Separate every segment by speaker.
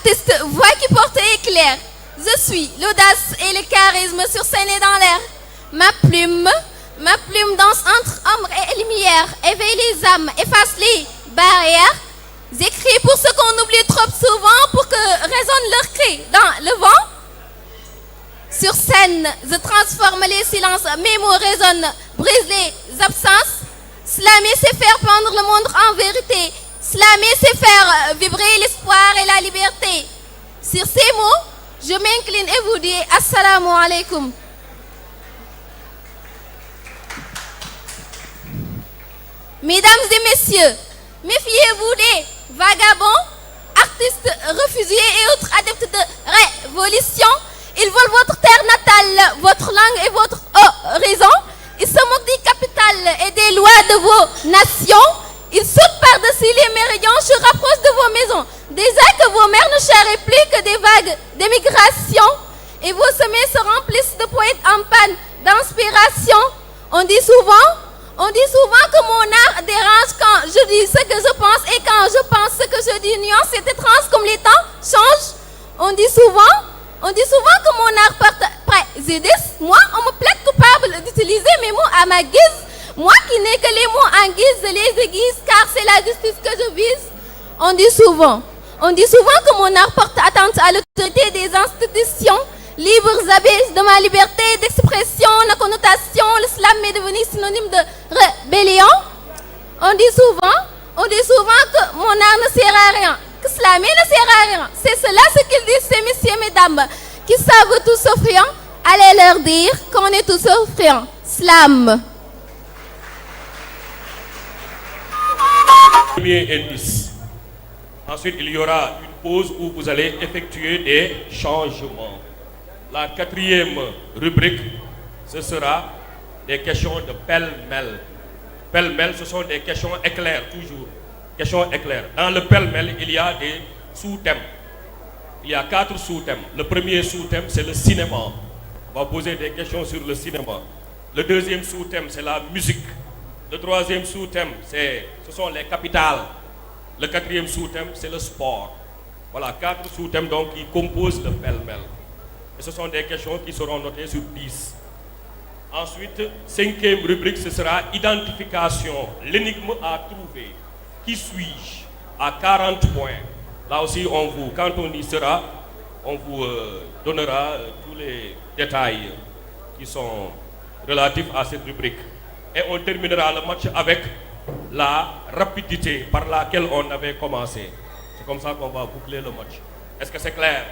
Speaker 1: Artiste, voix qui porte éclair. Je suis l'audace et le charisme sur scène et dans l'air. Ma plume danse entre ombre et lumière, éveille les âmes, efface les barrières. J'écris pour ceux qu'on oublie trop souvent, pour que résonne leur cri dans le vent. Sur scène, je transforme les silences, mes mots résonnent, brise les absences. Slammer, c'est faire pendre le monde en vérité. Slammer, c'est faire vibrer l'espoir et la liberté. Sur ces mots, je m'incline et vous dis Assalamu alaikum. Mesdames et messieurs, méfiez-vous des vagabonds, artistes refusés et autres adeptes de révolution. Ils volent votre terre natale, votre langue et votre raison. Ils se moquent du capital et des lois de vos nations. Ils sautent par-dessus les méridiens, se rapprochent de vos maisons. Déjà que vos mères ne charrient plus que des vagues d'émigration. Et vos sommets se remplissent de poètes en panne d'inspiration. On dit souvent que mon art dérange quand je dis ce que je pense. Et quand je pense ce que je dis, nuance, c'est étrange comme les temps changent. On dit souvent que mon art porte préjudice. Moi, on me plaide coupable d'utiliser mes mots à ma guise. Moi qui n'ai que les mots en guise, je les aiguise, car c'est la justice que je vise. On dit souvent que mon art porte atteinte à l'autorité des institutions. Libres abysse de ma liberté d'expression, la connotation, l'islam est devenu synonyme de rébellion. On dit souvent que mon art ne sert à rien, que slammer ne sert à rien. C'est cela ce qu'ils disent ces messieurs, mesdames, qui savent tout souffrant. Allez leur dire qu'on est tous souffrants. Slam.
Speaker 2: Premier indice. Ensuite, il y aura une pause où vous allez effectuer des changements. La quatrième rubrique, ce sera des questions de pêle-mêle. Pêle-mêle, ce sont des questions éclairs, toujours. Questions éclairs. Dans le pêle-mêle, il y a des sous-thèmes. Il y a 4 sous-thèmes. Le premier sous-thème, c'est le cinéma. On va poser des questions sur le cinéma. Le deuxième sous-thème, c'est la musique. Le troisième sous-thème, ce sont les capitales. Le quatrième sous-thème, c'est le sport. Voilà, 4 sous-thèmes donc qui composent le pêle-mêle. Et ce sont des questions qui seront notées sur 10. Ensuite, 5e rubrique, ce sera identification. L'énigme à trouver. Qui suis-je? À 40 points. Là aussi, quand on y sera, on vous donnera tous les détails qui sont relatifs à cette rubrique. Et on terminera le match avec la rapidité par laquelle on avait commencé. C'est comme ça qu'on va boucler le match. Est-ce que c'est clair?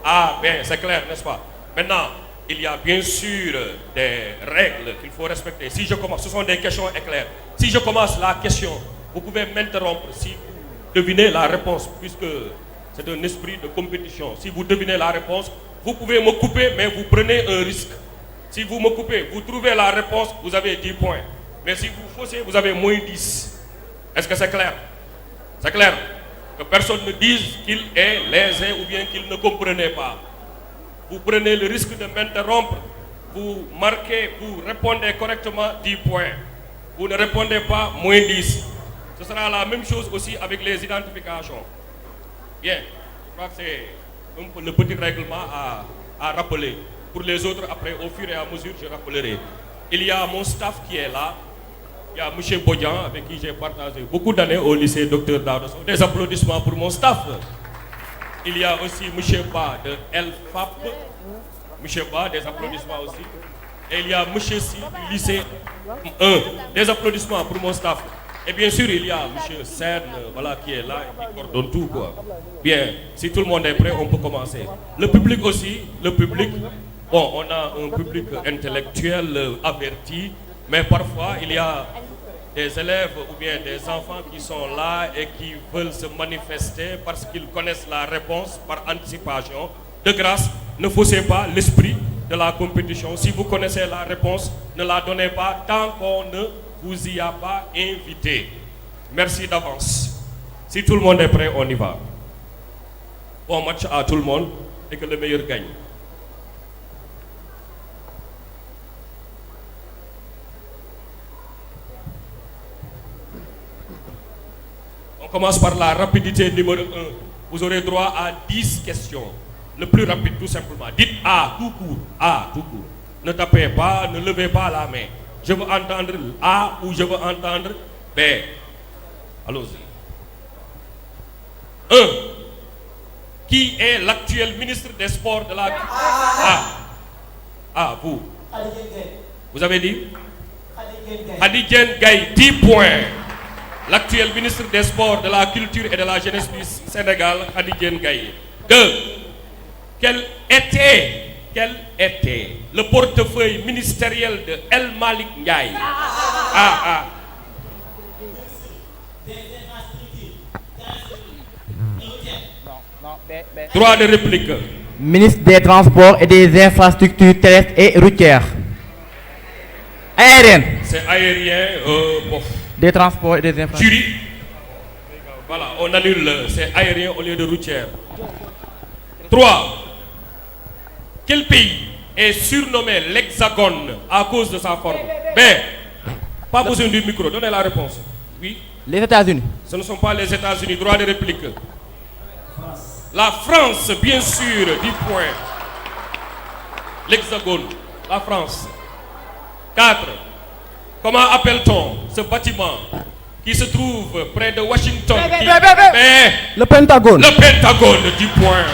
Speaker 2: Ah, bien, c'est clair, n'est-ce pas? Maintenant, il y a bien sûr des règles qu'il faut respecter. Si je commence, ce sont des questions éclairs. Si je commence la question, vous pouvez m'interrompre si vous devinez la réponse, puisque c'est un esprit de compétition. Si vous devinez la réponse, vous pouvez me couper, mais vous prenez un risque. Si vous me coupez, vous trouvez la réponse, vous avez 10 points. Mais si vous faussez, vous avez moins 10. Est-ce que c'est clair? C'est clair? Que personne ne dise qu'il est lésé ou bien qu'il ne comprenait pas. Vous prenez le risque de m'interrompre, vous marquez, vous répondez correctement 10 points. Vous ne répondez pas, moins 10. Ce sera la même chose aussi avec les identifications. Bien, je crois que c'est un peu le petit règlement à rappeler. Pour les autres, après, au fur et à mesure, je rappellerai. Il y a mon staff qui est là. Il y a M. Bodian, avec qui j'ai partagé beaucoup d'années au lycée Dr Daouda. Des applaudissements pour mon staff. Il y a aussi M. Ba de LFAP. M. Ba, des applaudissements aussi. Et il y a M. Si du lycée 1. Des applaudissements pour mon staff. Et bien sûr, il y a M. Sen, voilà, qui est là et qui coordonne tout, quoi. Bien, si tout le monde est prêt, on peut commencer. Le public aussi, bon, on a un public intellectuel averti, mais parfois, il y a des élèves ou bien des enfants qui sont là et qui veulent se manifester parce qu'ils connaissent la réponse par anticipation. De grâce, ne faussez pas l'esprit de la compétition. Si vous connaissez la réponse, ne la donnez pas tant qu'on ne vous y a pas invité. Merci d'avance. Si tout le monde est prêt, on y va. Bon match à tout le monde et que le meilleur gagne. On commence par la rapidité numéro 1. vous aurez droit à 10 questions. Le plus rapide, tout simplement. Dites A, tout court. A, tout court. Ne tapez pas, ne levez pas la main. Je veux entendre A ou je veux entendre B. Allons-y. 1. Qui est l'actuel ministre des Sports de la... vous. Vous avez dit Khadidjen Gaye, 10 points. L'actuel ministre des Sports, de la Culture et de la Jeunesse du Sénégal, Khadidjen Gaye. 2. Quel était le portefeuille ministériel de El Malick Ndiaye? Droit de réplique.
Speaker 3: Ministre des Transports et des Infrastructures terrestres et routières. Aériennes.
Speaker 2: C'est aérien,
Speaker 3: Des Transports et des Infrastructures.
Speaker 2: Jury. Voilà, on annule, c'est aérien au lieu de routière. 3. Quel pays est surnommé l'Hexagone à cause de sa forme? B. Pas besoin du micro, donnez la réponse. Oui.
Speaker 3: Les États-Unis.
Speaker 2: Ce ne sont pas les États-Unis. Droit de réplique. La France, bien sûr, 10 points. L'Hexagone, la France. 4. Comment appelle-t-on ce bâtiment qui se trouve près de Washington?
Speaker 3: Le Pentagone.
Speaker 2: Le Pentagone, 10 points.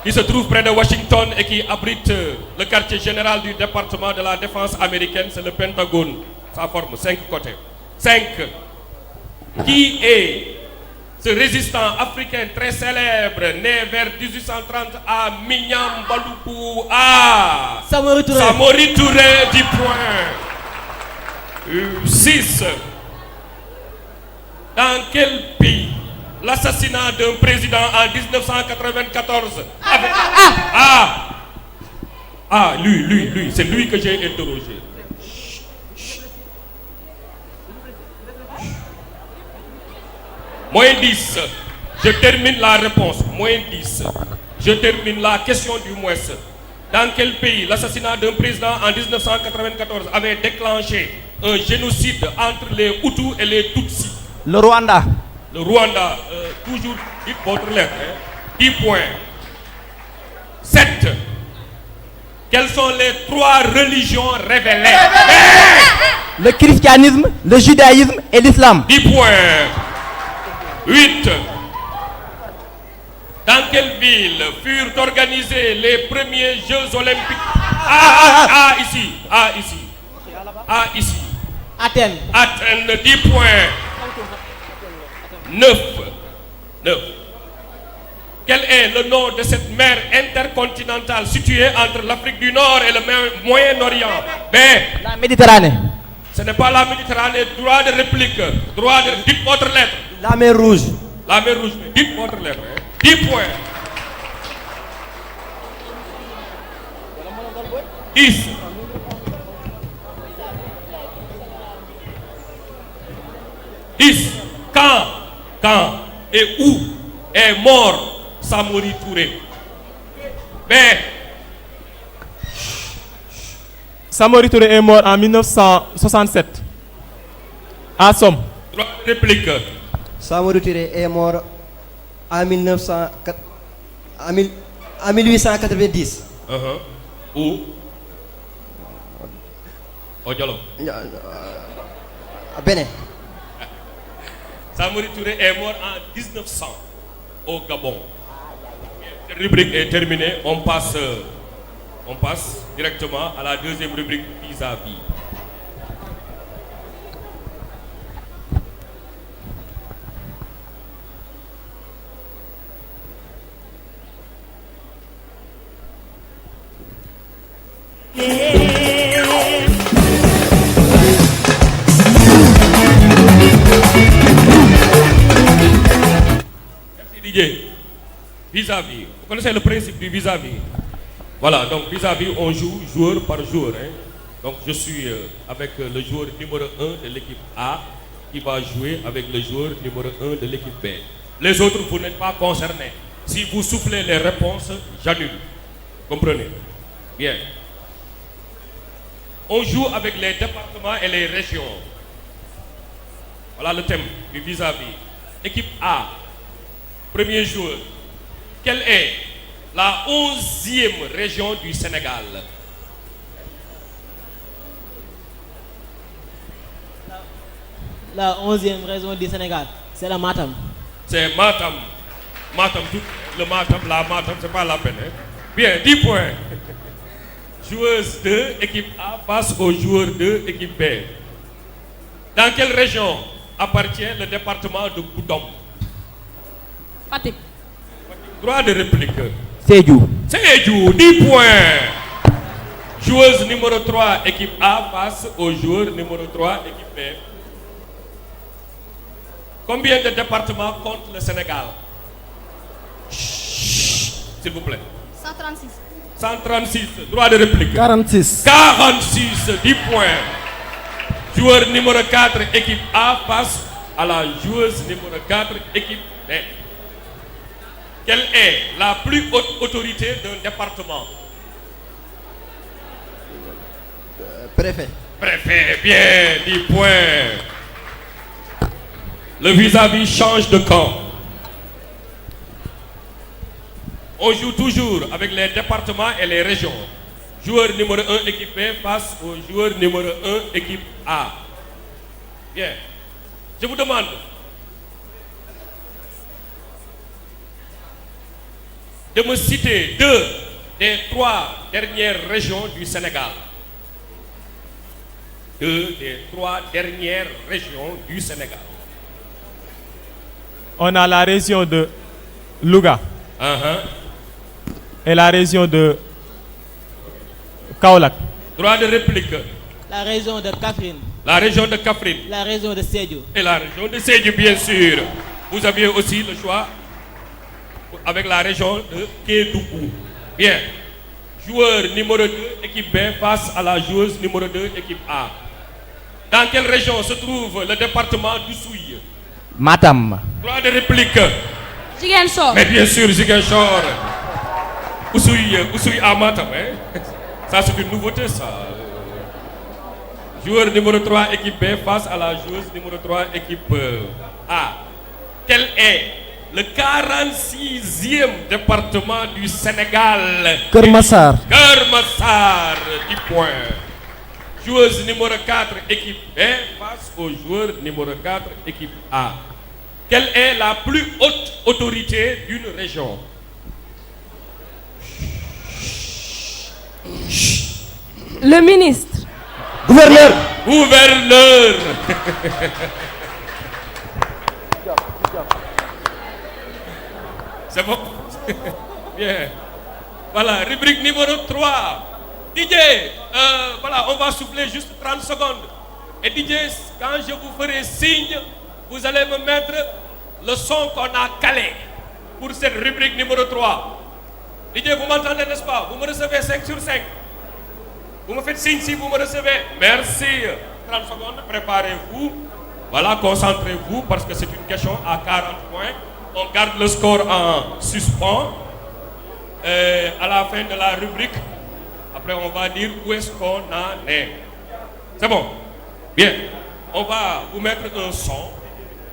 Speaker 2: Qui se trouve près de Washington et qui abrite le quartier général du département de la défense américaine, c'est le Pentagone. Ça forme 5 côtés. 5. Qui est ce résistant africain très célèbre, né vers 1830 à Mignambaloukou?
Speaker 3: Samori Touré.
Speaker 2: Samori Touré, 10 points. 6. Dans quel pays l'assassinat d'un président en 1994 lui, c'est lui que j'ai interrogé. Moins 10. Je termine la réponse. Moins 10. Je termine la question du moins. Dans quel pays l'assassinat d'un président en 1994 avait déclenché un génocide entre les Hutus et les Tutsis?
Speaker 3: Le Rwanda.
Speaker 2: Le Rwanda, toujours, dites votre lettre. 10 points. 7. Quelles sont les 3 religions révélées?
Speaker 3: Le christianisme, le judaïsme et l'islam.
Speaker 2: 10 points. 8. Dans quelle ville furent organisés les premiers Jeux Olympiques? Ici.
Speaker 3: Athènes.
Speaker 2: Athènes, 10 points. 9. Quel est le nom de cette mer intercontinentale située entre l'Afrique du Nord et le Moyen-Orient? B.
Speaker 3: La Méditerranée.
Speaker 2: Ce n'est pas la Méditerranée. Droit de réplique. Dites votre lettre.
Speaker 3: La mer Rouge.
Speaker 2: La mer Rouge. Dites votre lettre. 10 points. 10. Quand et où est mort Samori Touré? B.
Speaker 4: Samori Touré est mort en 1967 à Somme.
Speaker 2: Droit de réplique.
Speaker 5: Samori Touré est mort en 1890.
Speaker 2: Où? Au Diallo.
Speaker 5: À Bénin.
Speaker 2: Samori Touré est mort en 1900 au Gabon. Cette rubrique est terminée. On passe directement à la deuxième rubrique vis-à-vis. Vis-à-vis. Vous connaissez le principe du vis-à-vis? Voilà, donc vis-à-vis, on joue joueur par joueur. Donc je suis avec le joueur numéro 1 de l'équipe A qui va jouer avec le joueur numéro 1 de l'équipe B. Les autres, vous n'êtes pas concernés. Si vous soufflez les réponses, j'annule. Comprenez? Bien. On joue avec les départements et les régions. Voilà le thème du vis-à-vis. Équipe A. Premier joueur. Quelle est la 11e région du Sénégal?
Speaker 6: La 11e région du Sénégal, c'est la Matam.
Speaker 2: C'est Matam. Matam, tout le Matam, la Matam, c'est pas la peine. Hein? Bien, 10 points. Joueuse 2, équipe A face au joueur 2, équipe B. Dans quelle région appartient le département de Goudomp?
Speaker 1: Fatick.
Speaker 2: Droit de réplique.
Speaker 3: Sédhiou.
Speaker 2: Sédhiou, 10 points. Joueuse numéro 3, équipe A face au joueur numéro 3, équipe B. Combien de départements compte le Sénégal? S'il vous plaît.
Speaker 1: 136.
Speaker 2: 136, droit de réplique.
Speaker 3: 46.
Speaker 2: 46, 10 points. Joueur numéro 4, équipe A face à la joueuse numéro 4, équipe B. Quelle est la plus haute autorité d'un département?
Speaker 5: Préfet.
Speaker 2: Préfet, bien, 10 points. Le vis-à-vis change de camp. On joue toujours avec les départements et les régions. Joueur numéro 1, équipe B, face au joueur numéro 1, équipe A. Bien. Je vous demande de me citer 2 des 3 dernières régions du Sénégal. 2 des 3 dernières régions du Sénégal.
Speaker 4: On a la région de Louga et la région de Kaolack.
Speaker 2: Droit de réplique.
Speaker 6: La région de Kaffrine.
Speaker 2: La région de Kaffrine.
Speaker 6: La région de Sédhiou.
Speaker 2: Et la région de Sédhiou, bien sûr. Vous aviez aussi le choix avec la région de Kédougou. Bien. Joueur numéro 2, équipe B, face à la joueuse numéro 2, équipe A. Dans quelle région se trouve le département d'Oussouye?
Speaker 3: Matam.
Speaker 2: Droit de réplique.
Speaker 1: Ziguinchor.
Speaker 2: Mais bien sûr, Ziguinchor. Oussouye à Matam. Hein? Ça, c'est une nouveauté, ça. Joueur numéro 3, équipe B, face à la joueuse numéro 3, équipe A. Quel est le 46e département du Sénégal?
Speaker 3: Keur Massar.
Speaker 2: Keur Massar, 10 points. Joueuse numéro 4, équipe B, face au joueur numéro 4, équipe A. Quelle est la plus haute autorité d'une région?
Speaker 1: Le ministre.
Speaker 3: Gouverneur.
Speaker 2: Gouverneur. C'est bon? Bien. Voilà, rubrique numéro 3. DJ, voilà, on va souffler juste 30 secondes. Et DJ, quand je vous ferai signe, vous allez me mettre le son qu'on a calé pour cette rubrique numéro 3. DJ, vous m'entendez, n'est-ce pas? Vous me recevez 5 sur 5. Vous me faites signe si vous me recevez. Merci. 30 secondes, préparez-vous. Voilà, concentrez-vous parce que c'est une question à 40 points. On garde le score en suspens. À la fin de la rubrique, après on va dire où est-ce qu'on en est. C'est bon? Bien. On va vous mettre un son.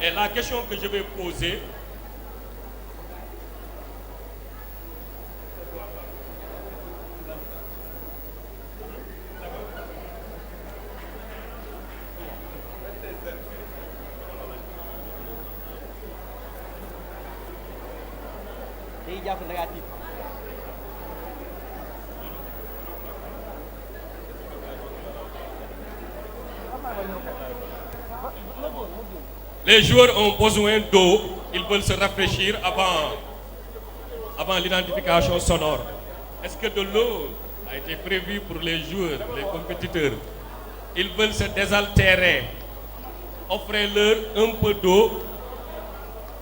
Speaker 2: Et la question que je vais poser, les joueurs ont besoin d'eau, ils veulent se rafraîchir avant l'identification sonore. Est-ce que de l'eau a été prévue pour les joueurs, les compétiteurs? Ils veulent se désaltérer. Offrez-leur un peu d'eau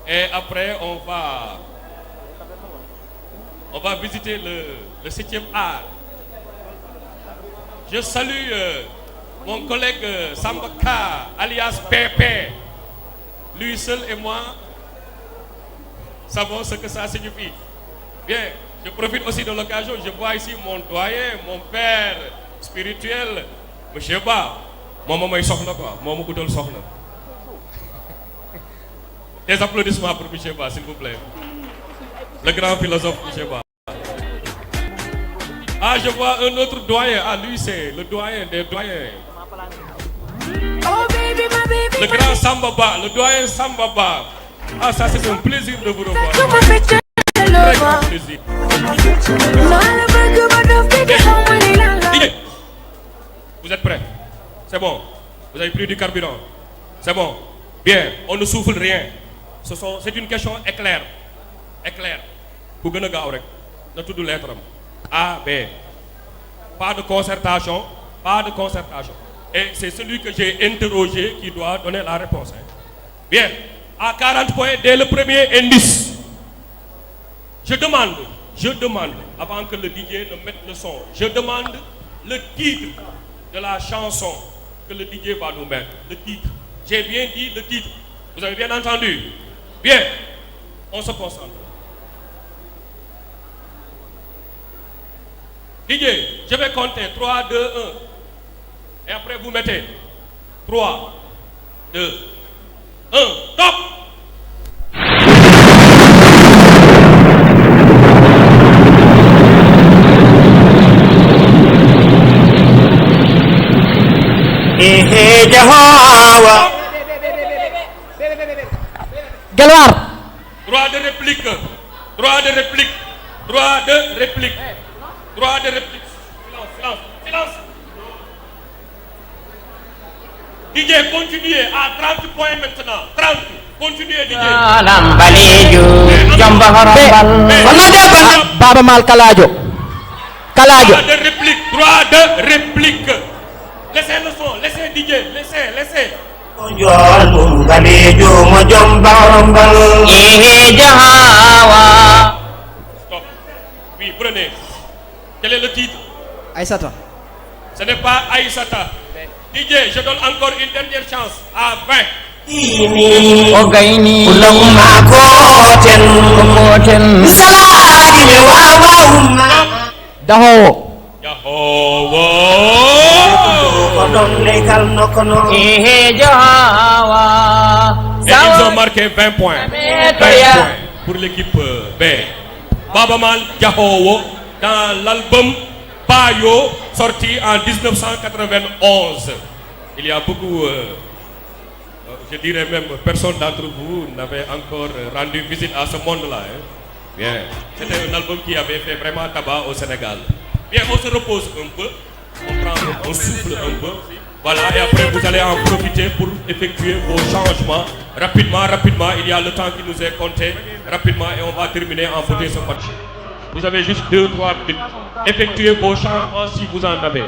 Speaker 2: et après on va visiter le 7e art. Je salue mon collègue Sambaka, alias Pépé. Lui seul et moi savons ce que ça signifie. Bien, je profite aussi de l'occasion. Je vois ici mon doyen, mon père spirituel, Monsieur Ba. Moi, maman, il sort là quoi. Moi, je suis Des applaudissements pour Michel Ba, s'il vous plaît. Le grand philosophe Michel Ba. Ah, je vois un autre doyen. Ah, lui, c'est le doyen des doyens. Le grand Samba Ba, le doyen Samba Ba. Ah, ça, c'est un plaisir de vous revoir. Très grand plaisir. DJ, vous êtes prêts? C'est bon. Vous avez pris du carburant. C'est bon. Bien, on ne souffle rien. C'est une question éclair. Éclair. Pour gagner rek. Na tuddu lettre am. A, B. Pas de concertation. Pas de concertation. Et c'est celui que j'ai interrogé qui doit donner la réponse. Bien. À 40 points dès le premier indice. Je demande, avant que le DJ ne mette le son, je demande le titre de la chanson que le DJ va nous mettre. Le titre. J'ai bien dit le titre. Vous avez bien entendu? Bien. On se concentre. DJ, je vais compter 3, 2, 1. Et après vous mettez 3, 2, 1. Top!
Speaker 3: Gelwaar.
Speaker 2: Droit de réplique. Droit de réplique. Droit de réplique. Droit de réplique. Silence, silence, silence. DJ, continuez à 30 points maintenant. 30. Continuez, DJ.
Speaker 3: Baba Mal Kalajo.
Speaker 2: Droit de réplique. Droit de réplique. Laissez le son. Laissez DJ. Laissez. Stop. Oui, prenez. Quel est le titre?
Speaker 5: Aïssata.
Speaker 2: Ce n'est pas Aïssata. DJ, je donne encore une dernière chance à 20.
Speaker 3: Daho.
Speaker 2: Et ils ont marqué 20 points. 20 points pour l'équipe B. Baba Mal Diahowo dans l'album Bayo sorti en 1991. Il y a beaucoup, je dirais même, personne d'entre vous n'avait encore rendu visite à ce monde-là. Hein? Bien. C'était un album qui avait fait vraiment tabac au Sénégal. Bien, on se repose un peu, on souffle un peu. Voilà, et après vous allez en profiter pour effectuer vos changements. Rapidement, il y a le temps qui nous est compté. Rapidement, et on va terminer en beauté ce match. Vous avez juste 2-3 minutes. Effectuez vos changements si vous en avez.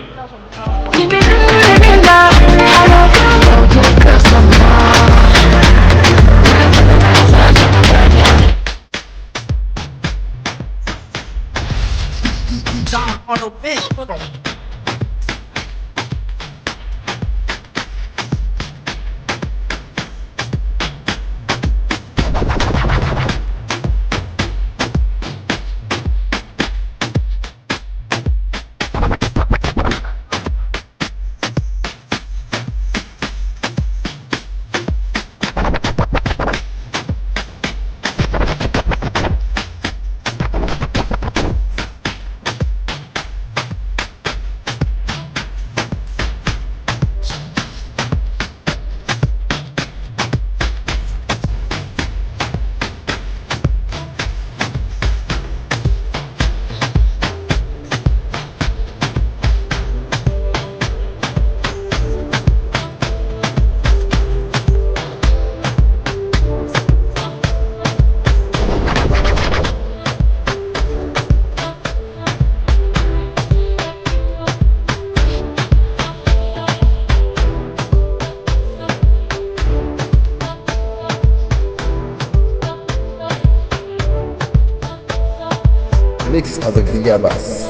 Speaker 7: Mix avec DJ Bass.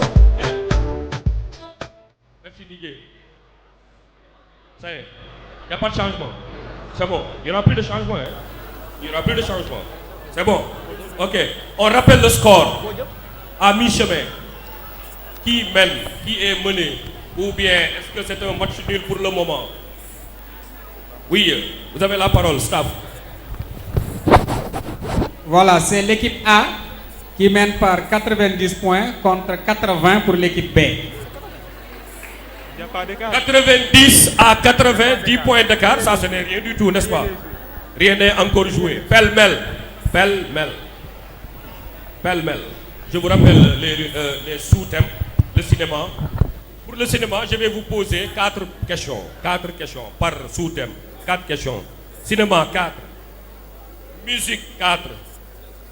Speaker 2: Merci DJ. Ça y est, il n'y a pas de changement. C'est bon, il n'y aura plus de changement. Hein? Il n'y aura plus de changement. C'est bon. Ok, on rappelle le score. À mi-chemin. Qui mène, qui est mené? Ou bien est-ce que c'est un match nul pour le moment? Oui, vous avez la parole, staff.
Speaker 8: Voilà, c'est l'équipe A qui mène par 90 points contre 80 pour l'équipe B.
Speaker 4: Il n'y a pas d'écart.
Speaker 2: 90 à 90 points d'écart, ça ce n'est rien du tout, n'est-ce pas? Rien n'est encore joué. Pêle-mêle. Pêle-mêle. Pêle-mêle. Je vous rappelle les sous-thèmes, le cinéma. Pour le cinéma, je vais vous poser 4 questions. 4 questions par sous-thème. 4 questions. Cinéma, 4. Musique, 4.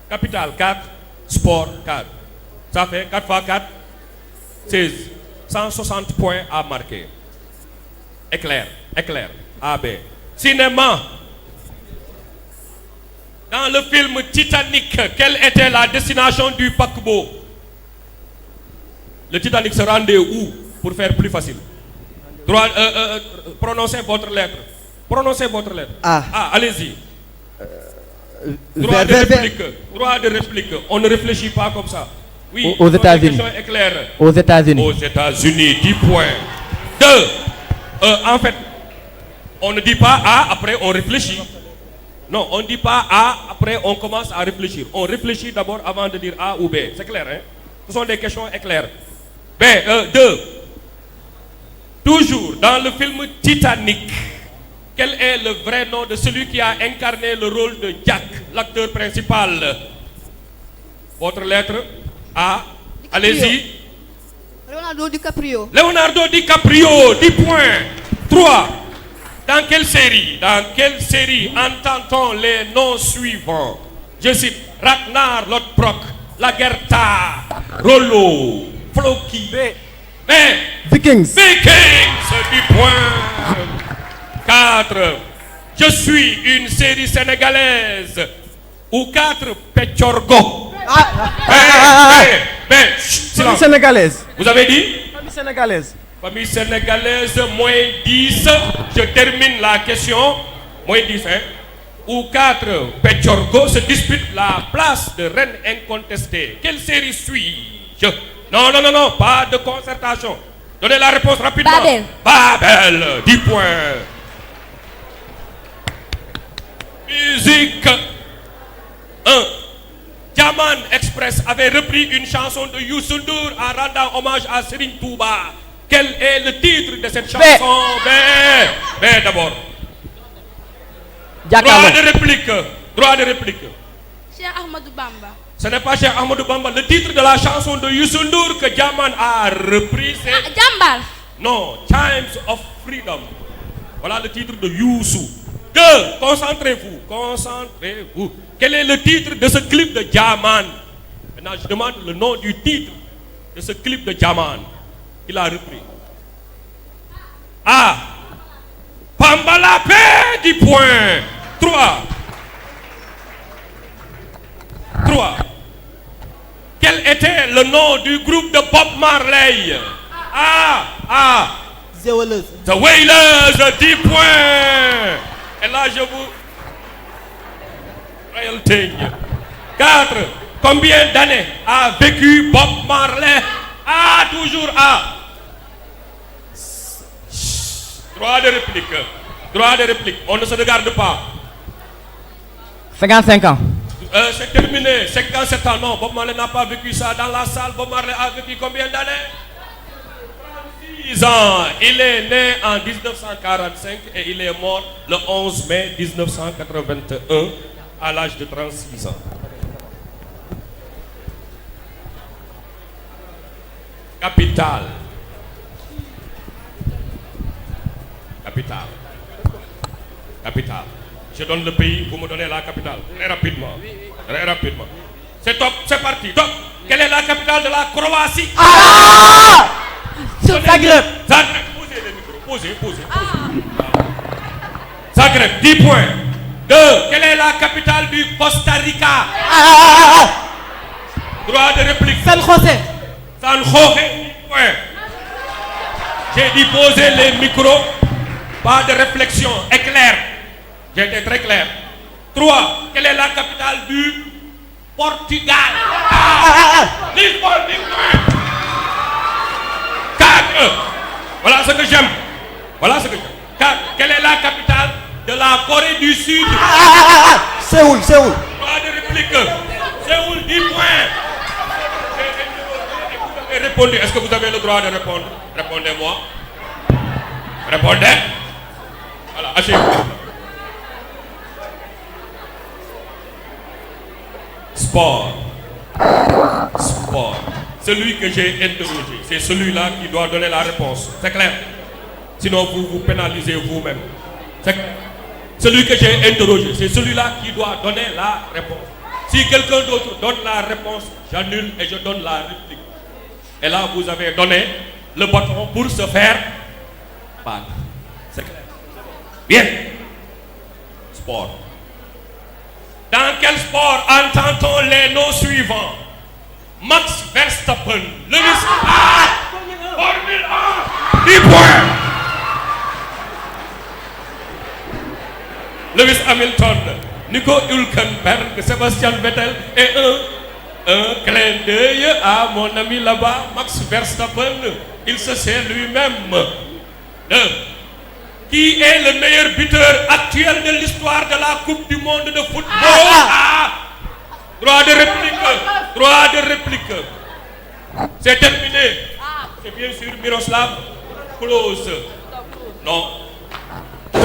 Speaker 2: Capital, 4. Sport, 4. Ça fait 4 fois 4, 16. 160 points à marquer. Éclair. A, B. Cinéma. Dans le film Titanic, quelle était la destination du paquebot? Le Titanic se rendait où? Pour faire plus facile. Prononcez votre lettre.
Speaker 5: A.
Speaker 2: Allez-y. Droit de réplique. On ne réfléchit pas comme ça. Oui,
Speaker 3: Aux États-Unis.
Speaker 2: question est claire.
Speaker 3: Aux États-Unis.
Speaker 2: Aux États-Unis, 10 points. 2. En fait, on ne dit pas A, après on réfléchit. Non, on ne dit pas A, après on commence à réfléchir. On réfléchit d'abord avant de dire A ou B. C'est clair, hein? Ce sont des questions éclairs. B. 2. Toujours dans le film Titanic, quel est le vrai nom de celui qui a incarné le rôle de Jack, l'acteur principal? Votre lettre A. Allez-y.
Speaker 1: Leonardo DiCaprio.
Speaker 2: Leonardo DiCaprio, 10 points. 3. Dans quelle série entend-on les noms suivants? Je cite Ragnar Lodbrok, Lagertha, Rollo, Floki. B.
Speaker 3: Vikings.
Speaker 2: 10 points. 4. Je suis une série sénégalaise. Ou 4. Pechorgo. B. Silence.
Speaker 3: Famille sénégalaise.
Speaker 2: Vous avez dit?
Speaker 3: Famille sénégalaise.
Speaker 2: Famille sénégalaise, moins 10. Je termine la question. Moins 10, hein. Ou 4. Pechorgo se dispute la place de reine incontestée. Quelle série suis-je? Non, pas de concertation. Donnez la réponse rapidement. Babel, 10 points. Musique. 1. Diamant Express avait repris une chanson de Youssou Ndour en rendant hommage à Serigne Touba. Quel est le titre de cette chanson? B d'abord. Droit de réplique.
Speaker 1: Cheikh Ahmadou Bamba.
Speaker 2: Ce n'est pas Cheikh Ahmadou Bamba. Le titre de la chanson de Youssou Ndour que Diamant a repris, c'est...
Speaker 1: Jambar.
Speaker 2: Non, Times of Freedom. Voilà le titre de Youssou. 2. Concentrez-vous. Quel est le titre de ce clip de Diamant? Maintenant, je demande le nom du titre de ce clip de Diamant qu'il a repris. A. Pambalapé, 10 points. 3. Quel était le nom du groupe de Bob Marley? A.
Speaker 6: The Wailers.
Speaker 2: The Wailers, 10 points. Et là, je vous... Real thing. 4. Combien d'années a vécu Bob Marley? A, toujours A. Droit de réplique. On ne se regarde pas.
Speaker 3: 55 ans.
Speaker 2: C'est terminé. 57 ans. Non, Bob Marley n'a pas vécu ça. Dans la salle, Bob Marley a vécu combien d'années? 36 ans. Il est né en 1945 et il est mort le 11 mai 1981 à l'âge de 36 ans. Capitale. Je donne le pays, vous me donnez la capitale. Très rapidement. C'est top, c'est parti. Top. Quelle est la capitale de la Croatie?
Speaker 3: Zagreb.
Speaker 2: Posez les micros. Posez. Zagreb, 10 points. 2. Quelle est la capitale du Costa Rica? Droit de réplique.
Speaker 6: San José.
Speaker 2: 10 points. J'ai dit poser les micros. Pas de réflexion. Éclair. J'ai été très clair. 3. Quelle est la capitale du Portugal? Lisbonne, 10 points. 4. Voilà ce que j'aime. 4. Quelle est la capitale de la Corée du Sud?
Speaker 5: Séoul.
Speaker 2: Droit de réplique. réplique. Je vous le dis, point. Et répondez. Est-ce que vous avez le droit de répondre? Répondez-moi. Répondez. Voilà, asseyez-vous. Sport. Sport. Celui que j'ai interrogé, c'est celui-là qui doit donner la réponse. C'est clair? Sinon, vous vous pénalisez vous-même. C'est clair? Celui que j'ai interrogé, c'est celui-là qui doit donner la réponse. Si quelqu'un d'autre donne la réponse, j'annule et je donne la réplique. Et là, vous avez donné le bâton pour se faire battre. C'est clair? Bien. Sport. Dans quel sport entend-on les noms suivants? Max Verstappen, Lewis Hamilton, Formule 1, 10 points. Lewis Hamilton, Nico Hülkenberg, Sébastien Vettel et un clin d'œil à mon ami là-bas, Max Verstappen, il se sait lui-même. Qui est le meilleur buteur actuel de l'histoire de la Coupe du Monde de football? Droit de réplique. Droit de réplique. C'est terminé. C'est bien sûr Miroslav Klose. Non. 3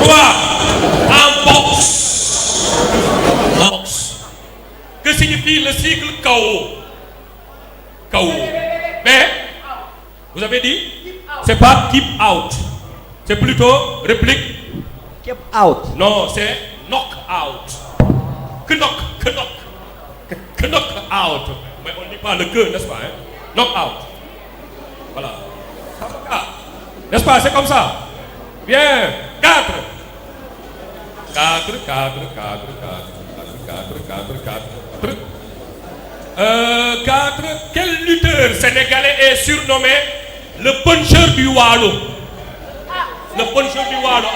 Speaker 2: en boxe. En boxe. Que signifie le sigle KO? KO. Mais, vous avez dit, c'est pas keep out. C'est plutôt réplique.
Speaker 3: Keep out.
Speaker 2: Non, c'est knock out. Que knock out. Mais on ne dit pas le que, n'est-ce pas? Hein? Knock out. Voilà. Ah, n'est-ce pas? C'est comme ça. Bien. 4. Quel lutteur sénégalais est surnommé le puncher du Waalo? Le puncher du Waalo.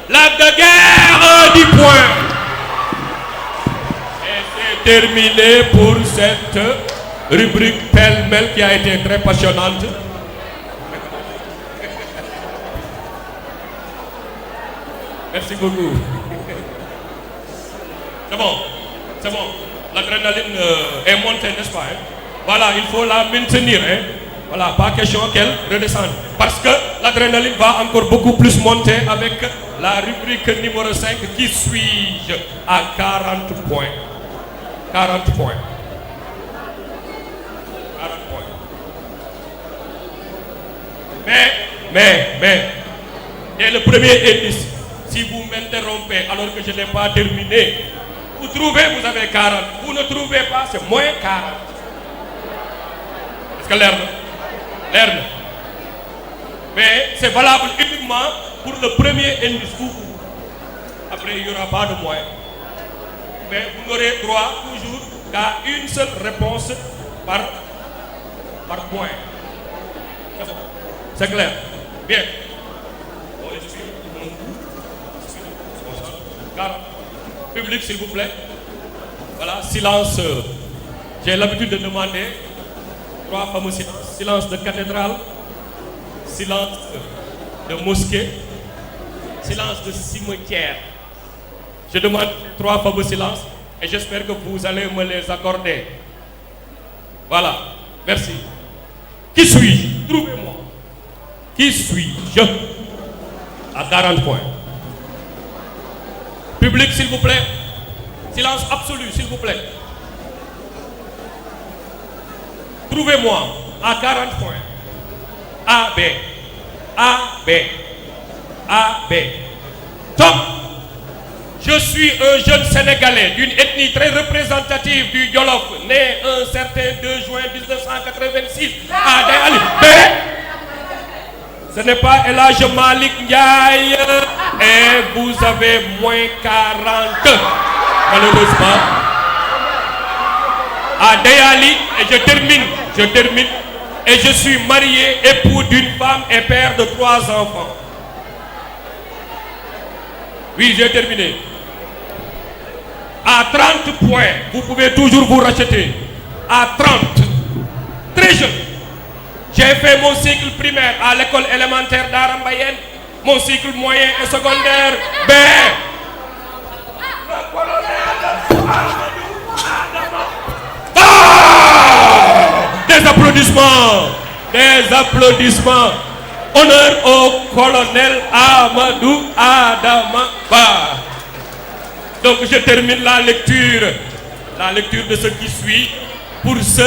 Speaker 2: La de guerre, 10 points. Et c'est terminé pour cette rubrique pêle-mêle qui a été très passionnante. Merci beaucoup. C'est bon. L'adrénaline est montée, n'est-ce pas? Hein? Voilà, il faut la maintenir. Hein? Voilà, pas question qu'elle redescende. Parce que l'adrénaline va encore beaucoup plus monter avec la rubrique numéro 5. Qui suis-je? À 40 points. 40 points. 40 points. Mais, dès le premier indice, si vous m'interrompez alors que je n'ai pas terminé, vous trouvez, vous avez 40. Vous ne trouvez pas, c'est moins 40. Est-ce que l'air? Mais c'est valable uniquement pour le premier indice. Après, il n'y aura pas de moyen. Mais vous n'aurez droit toujours qu'à une seule réponse par point. C'est clair? Bien. Public, s'il vous plaît. Voilà, silence. J'ai l'habitude de demander 3 fameux silences. Silence de cathédrale, silence de mosquée, silence de cimetière. Je demande 3 fameux silences et j'espère que vous allez me les accorder. Voilà, merci. Qui suis-je? Trouvez-moi. Qui suis-je? À 40 points. Public, s'il vous plaît. Silence absolu, s'il vous plaît. Trouvez-moi à 40 points. A, B. A, B. A, B. Top. Je suis un jeune Sénégalais d'une ethnie très représentative du Jolof, né un certain 2 juin 1986 à Dayali. B. Ce n'est pas El Hadj Malick Ndiaye. Et vous avez moins 40. Malheureusement. À Dayali, et je termine. Et je suis marié, époux d'une femme et père de 3 enfants. Oui, j'ai terminé. À 30 points, vous pouvez toujours vous racheter. À 30. Très jeune. J'ai fait mon cycle primaire à l'école élémentaire d'Arambayenne, mon cycle moyen et secondaire B. Le colonel applaudissements. Des applaudissements. Honneur au colonel Amadou Adama Ba. Donc je termine la lecture de ce qui suit pour ceux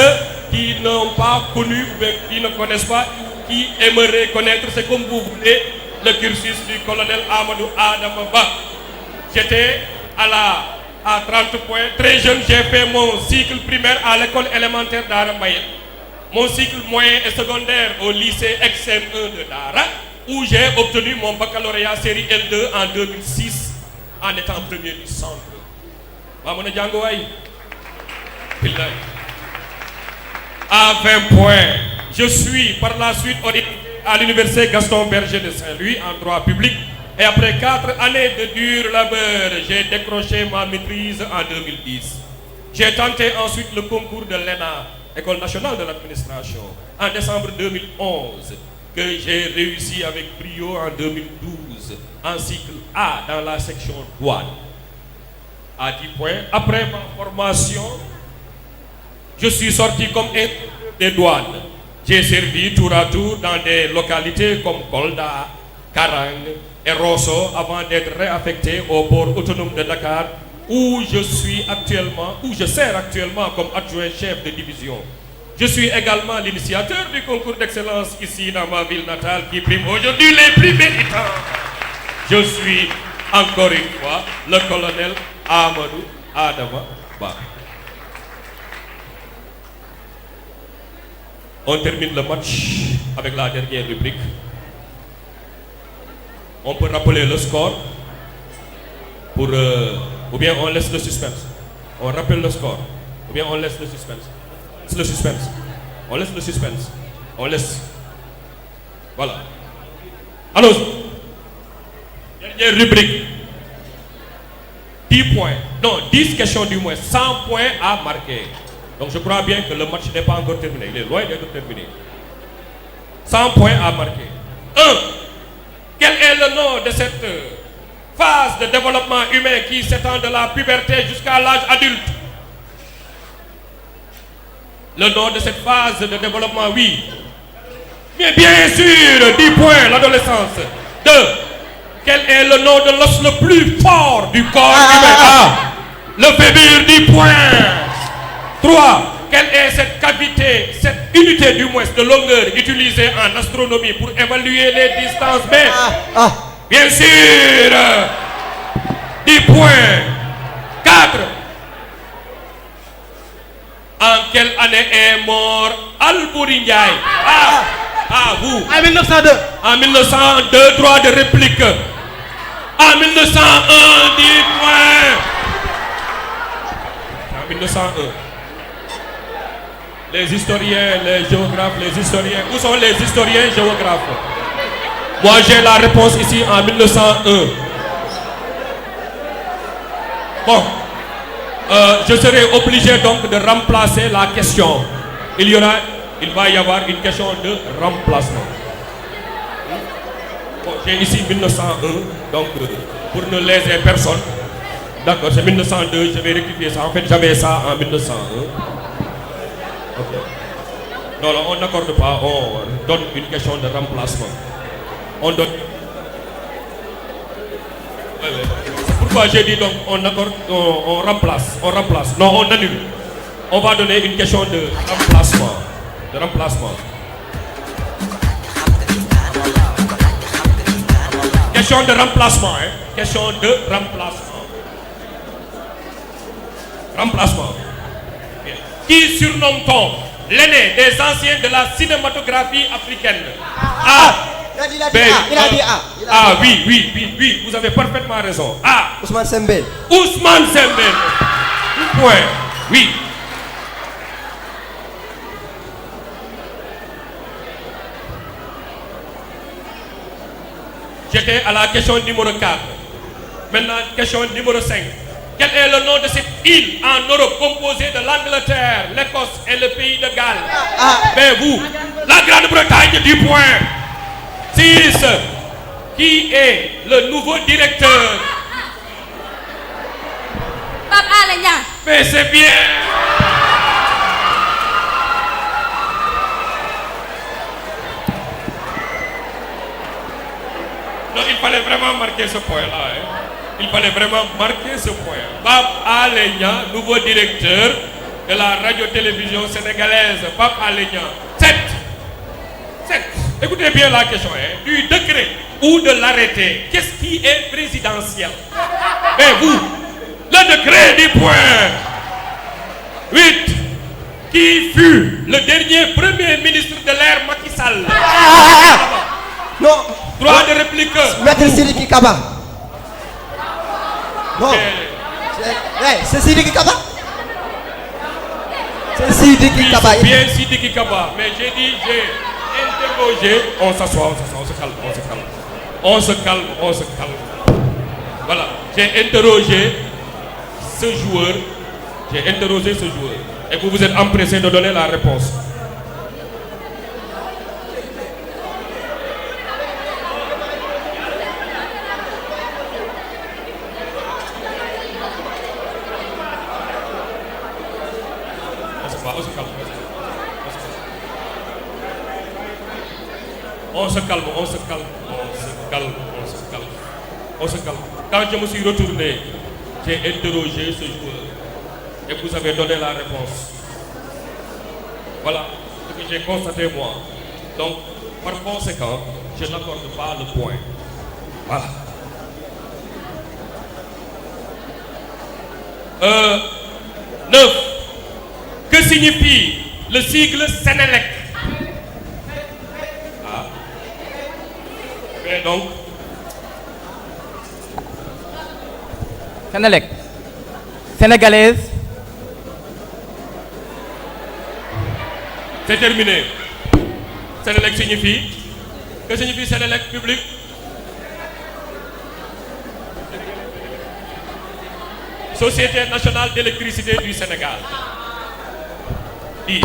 Speaker 2: qui n'ont pas connu ou qui ne connaissent pas, qui aimeraient connaître, c'est comme vous voulez, le cursus du colonel Amadou Adama Ba. J'étais à 30 points, très jeune, j'ai fait mon cycle primaire à l'école élémentaire d'Ara Mbaye. Mon cycle moyen et secondaire au lycée XM1 de Dara, où j'ai obtenu mon baccalauréat série L2 en 2006 en étant premier du centre. À 20 points, je suis par la suite orienté à l'université Gaston Berger de Saint-Louis en droit public. Et après 4 années de dur labeur, j'ai décroché ma maîtrise en 2010. J'ai tenté ensuite le concours de l'ENA, École nationale de l'administration, en décembre 2011, que j'ai réussi avec brio en 2012, en cycle A dans la section douane. À 10 points, après ma formation, je suis sorti comme inspecteur des douanes. J'ai servi tour à tour dans des localités comme Kolda, Karang et Rosso avant d'être réaffecté au port autonome de Dakar où je sers actuellement comme adjoint chef de division. Je suis également l'initiateur du concours d'excellence ici dans ma ville natale qui prime aujourd'hui les plus méritants. Je suis encore une fois le colonel Amadou Adama Ba. On termine le match avec la dernière rubrique. On peut rappeler le score pour ou bien on laisse le suspense. On rappelle le score ou bien on laisse le suspense. C'est le suspense. On laisse le suspense. On laisse. Voilà. Alors, dernière rubrique. 10 points. Non, 10 questions du moins. 100 points à marquer. Donc je crois bien que le match n'est pas encore terminé. Il est loin d'être terminé. 100 points à marquer. 1. Quel est le nom de cette phase de développement humain qui s'étend de la puberté jusqu'à l'âge adulte? Le nom de cette phase de développement, oui. Mais bien sûr, 10 points, l'adolescence. 2. Quel est le nom de l'os le plus fort du corps humain? Le fémur, 10 points. 3. Quelle est cette cavité, cette unité du moins de longueur utilisée en astronomie pour évaluer les distances? Mais, bien sûr, 10 points. 4. En quelle année est mort Albouri Ndiaye? Vous.
Speaker 3: En 1902.
Speaker 2: En 1902, droit de réplique. En 1901, 10 points. En 1901. Les historiens, les géographes, les historiens. Où sont les historiens géographes? Moi j'ai la réponse ici en 1901. Bon. Je serai obligé donc de remplacer la question. Il va y avoir une question de remplacement. Bon, j'ai ici 1901, donc pour ne léser personne. D'accord, c'est 1902, je vais rectifier ça. En fait, j'avais ça en 1901. Okay. Non, on n'accorde pas, on donne une question de remplacement. On donne. Ouais. C'est pourquoi j'ai dit donc on accorde, on remplace. Non, on annule. On va donner une question de remplacement. Question de remplacement, hein. Question de remplacement. Bien. Qui surnomme-t-on l'aîné des anciens de la cinématographie africaine?
Speaker 3: Il a dit A.
Speaker 2: Oui, vous avez parfaitement raison.
Speaker 3: Ousmane Sembène.
Speaker 2: Ousmane Sembène. Un point. Oui. J'étais à la question numéro 4. Maintenant, question numéro 5. Quel est le nom de cette île en Europe composée de l'Angleterre, l'Écosse et le pays de Galles? Ben vous, la Grande-Bretagne, 10 points. 6. Qui est le nouveau directeur?
Speaker 1: Pape Alé Niang.
Speaker 2: Mais c'est bien. Non, il fallait vraiment marquer ce point-là. Hein. Il fallait vraiment marquer ce point. Pape Alenia, nouveau directeur de la radio-télévision sénégalaise. Pape Alenia. 7. Écoutez bien la question. Hein. Du décret ou de l'arrêté, qu'est-ce qui est présidentiel? Mais vous, le décret du point 8, qui fut le dernier premier ministre de l'ère Macky Sall.
Speaker 3: Non.
Speaker 2: Droit de réplique.
Speaker 3: Maître Sidiki Kaba. Non. C'est Sidiki Kaba. C'est Sidiki Kaba.
Speaker 2: Oui, bien Sidiki Kaba. Mais j'ai interrogé. On s'assoit, on se calme. Voilà. J'ai interrogé ce joueur. Et vous êtes empressé de donner la réponse. On se calme. Quand je me suis retourné, j'ai interrogé ce joueur et vous avez donné la réponse. Voilà ce que j'ai constaté moi. Donc, par conséquent, je n'accorde pas le point. Voilà. 9. Que signifie le sigle Sénélec? Et donc,
Speaker 3: Sénélec. Sénégalaise.
Speaker 2: C'est terminé. Sénélec signifie? Que signifie Sénélec public? Société nationale d'électricité du Sénégal. 10.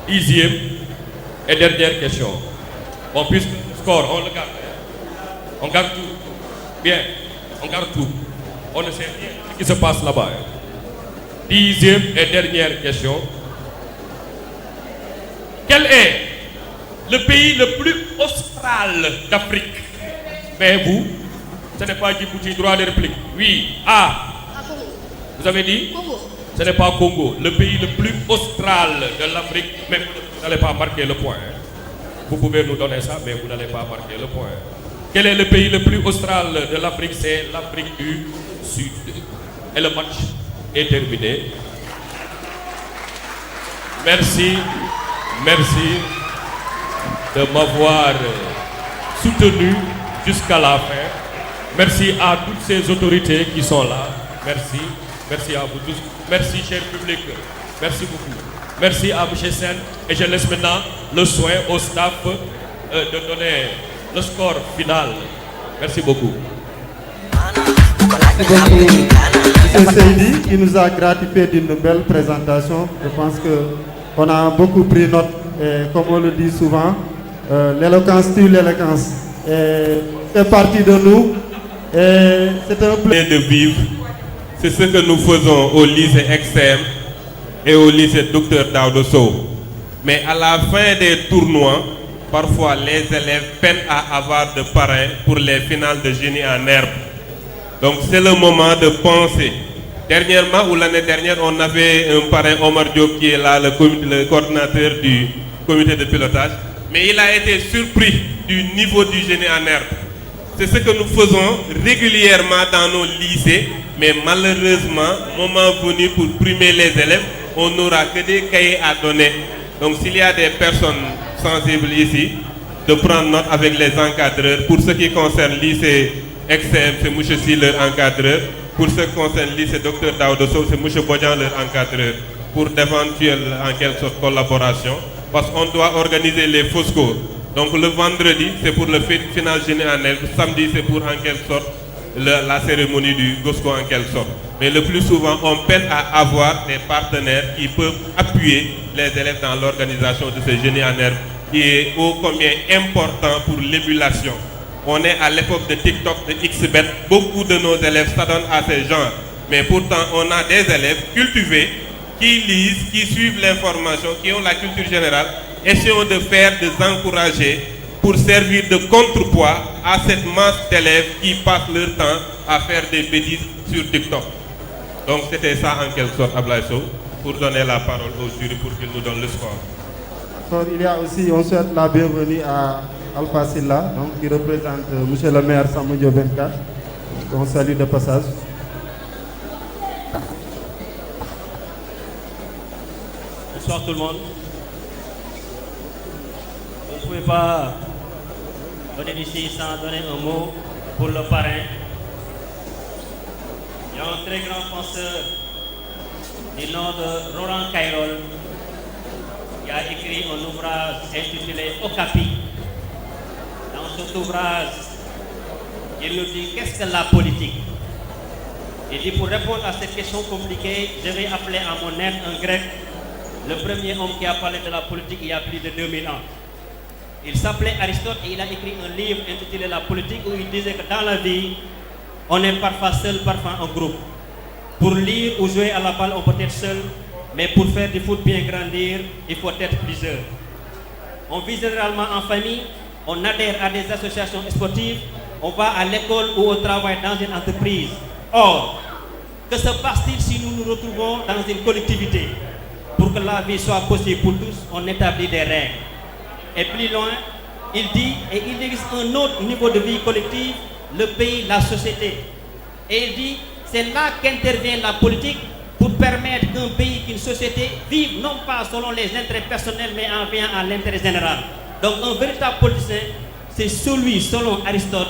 Speaker 2: 10e et dernière question. Bon, puisque score, on le garde. On garde tout. Bien, on garde tout. On ne sait rien ce qui se passe là-bas. 10e et dernière question. Quel est le pays le plus austral d'Afrique? Mais vous, ce n'est pas Djibouti, droit de réplique. Oui. A. Vous avez dit? Congo. Ce n'est pas Congo. Le pays le plus austral de l'Afrique, mais vous n'allez pas marquer le point. Vous pouvez nous donner ça, mais vous n'allez pas marquer le point. Quel est le pays le plus austral de l'Afrique? C'est l'Afrique du Sud. Et le match est terminé. Merci de m'avoir soutenu jusqu'à la fin. Merci à toutes ces autorités qui sont là. Merci à vous tous. Merci, cher public. Merci beaucoup. Merci à M. Sen. Et je laisse maintenant le soin au staff de donner le score final. Merci beaucoup.
Speaker 9: Merci beaucoup, M. Seydi, qui nous a gratifié d'une belle présentation. Je pense qu'on a beaucoup pris note. Et comme on le dit souvent, l'éloquence tue l'élégance. C'est parti de nous. Et c'est un plaisir
Speaker 10: de vivre. C'est ce que nous faisons au lycée XM et au lycée Dr Daouda Sow. Mais à la fin des tournois, parfois les élèves peinent à avoir de parrains pour les finales de génie en herbe. Donc c'est le moment de penser. Dernièrement ou l'année dernière, on avait un parrain, Omar Diop, qui est là, le coordinateur du comité de pilotage. Mais il a été surpris du niveau du génie en herbe. C'est ce que nous faisons régulièrement dans nos lycées. Mais malheureusement, moment venu pour primer les élèves, on n'aura que des cahiers à donner. Donc s'il y a des personnes sensibles ici, de prendre note avec les encadreurs. Pour ce qui concerne le lycée XM, c'est M. Si, leur encadreur. Pour ce qui concerne le lycée Dr Daouda Sow, c'est M. Bodjan, leur encadreur. Pour d'éventuelles, en quelque sorte, collaboration. Parce qu'on doit organiser les FOSCO. Donc le vendredi, c'est pour le final génie en herbe. Samedi, c'est pour en quelque sorte la cérémonie du GOSCO en quelque sorte. Mais le plus souvent, on peine à avoir des partenaires qui peuvent appuyer les élèves dans l'organisation de ce génie en herbe, qui est ô combien important pour l'émulation. On est à l'époque de TikTok, de XBet. Beaucoup de nos élèves s'adonnent à ces genres. Mais pourtant, on a des élèves cultivés qui lisent, qui suivent l'information, qui ont la culture générale. Essayons de faire, de les encourager pour servir de contrepoids à cette masse d'élèves qui passent leur temps à faire des bêtises sur TikTok. Donc c'était ça en quelque sorte, Ablaye Sow, pour donner la parole au jury pour qu'il nous donne le score.
Speaker 9: Il y a aussi, on souhaite la bienvenue à Alpha Silla, donc, qui représente M. le maire Samudio Benka, qu'on salue de passage.
Speaker 11: Bonsoir tout le monde. Vous ne pouvez pas venir ici sans donner un mot pour le parrain. Il y a un très grand penseur du nom de Roland Cayrol qui a écrit un ouvrage intitulé Okapi. Dans cet ouvrage, il nous dit qu'est-ce que la politique? Il dit pour répondre à cette question compliquée, je vais appeler à mon aide un grec, le premier homme qui a parlé de la politique il y a plus de 2000 ans. Il s'appelait Aristote et il a écrit un livre intitulé La politique où il disait que dans la vie, on est parfois seul, parfois en groupe. Pour lire ou jouer à la balle, on peut être seul, mais pour faire du foot bien grandir, il faut être plusieurs. On vit généralement en famille, on adhère à des associations sportives, on va à l'école ou au travail dans une entreprise. Or, que se passe-t-il si nous nous retrouvons dans une collectivité? Pour que la vie soit possible pour tous, on établit des règles. Et plus loin, il dit, et il existe un autre niveau de vie collective, le pays, la société. Et il dit, c'est là qu'intervient la politique pour permettre qu'un pays, qu'une société vive non pas selon les intérêts personnels, mais en vient à l'intérêt général. Donc un véritable politicien, c'est celui, selon Aristote,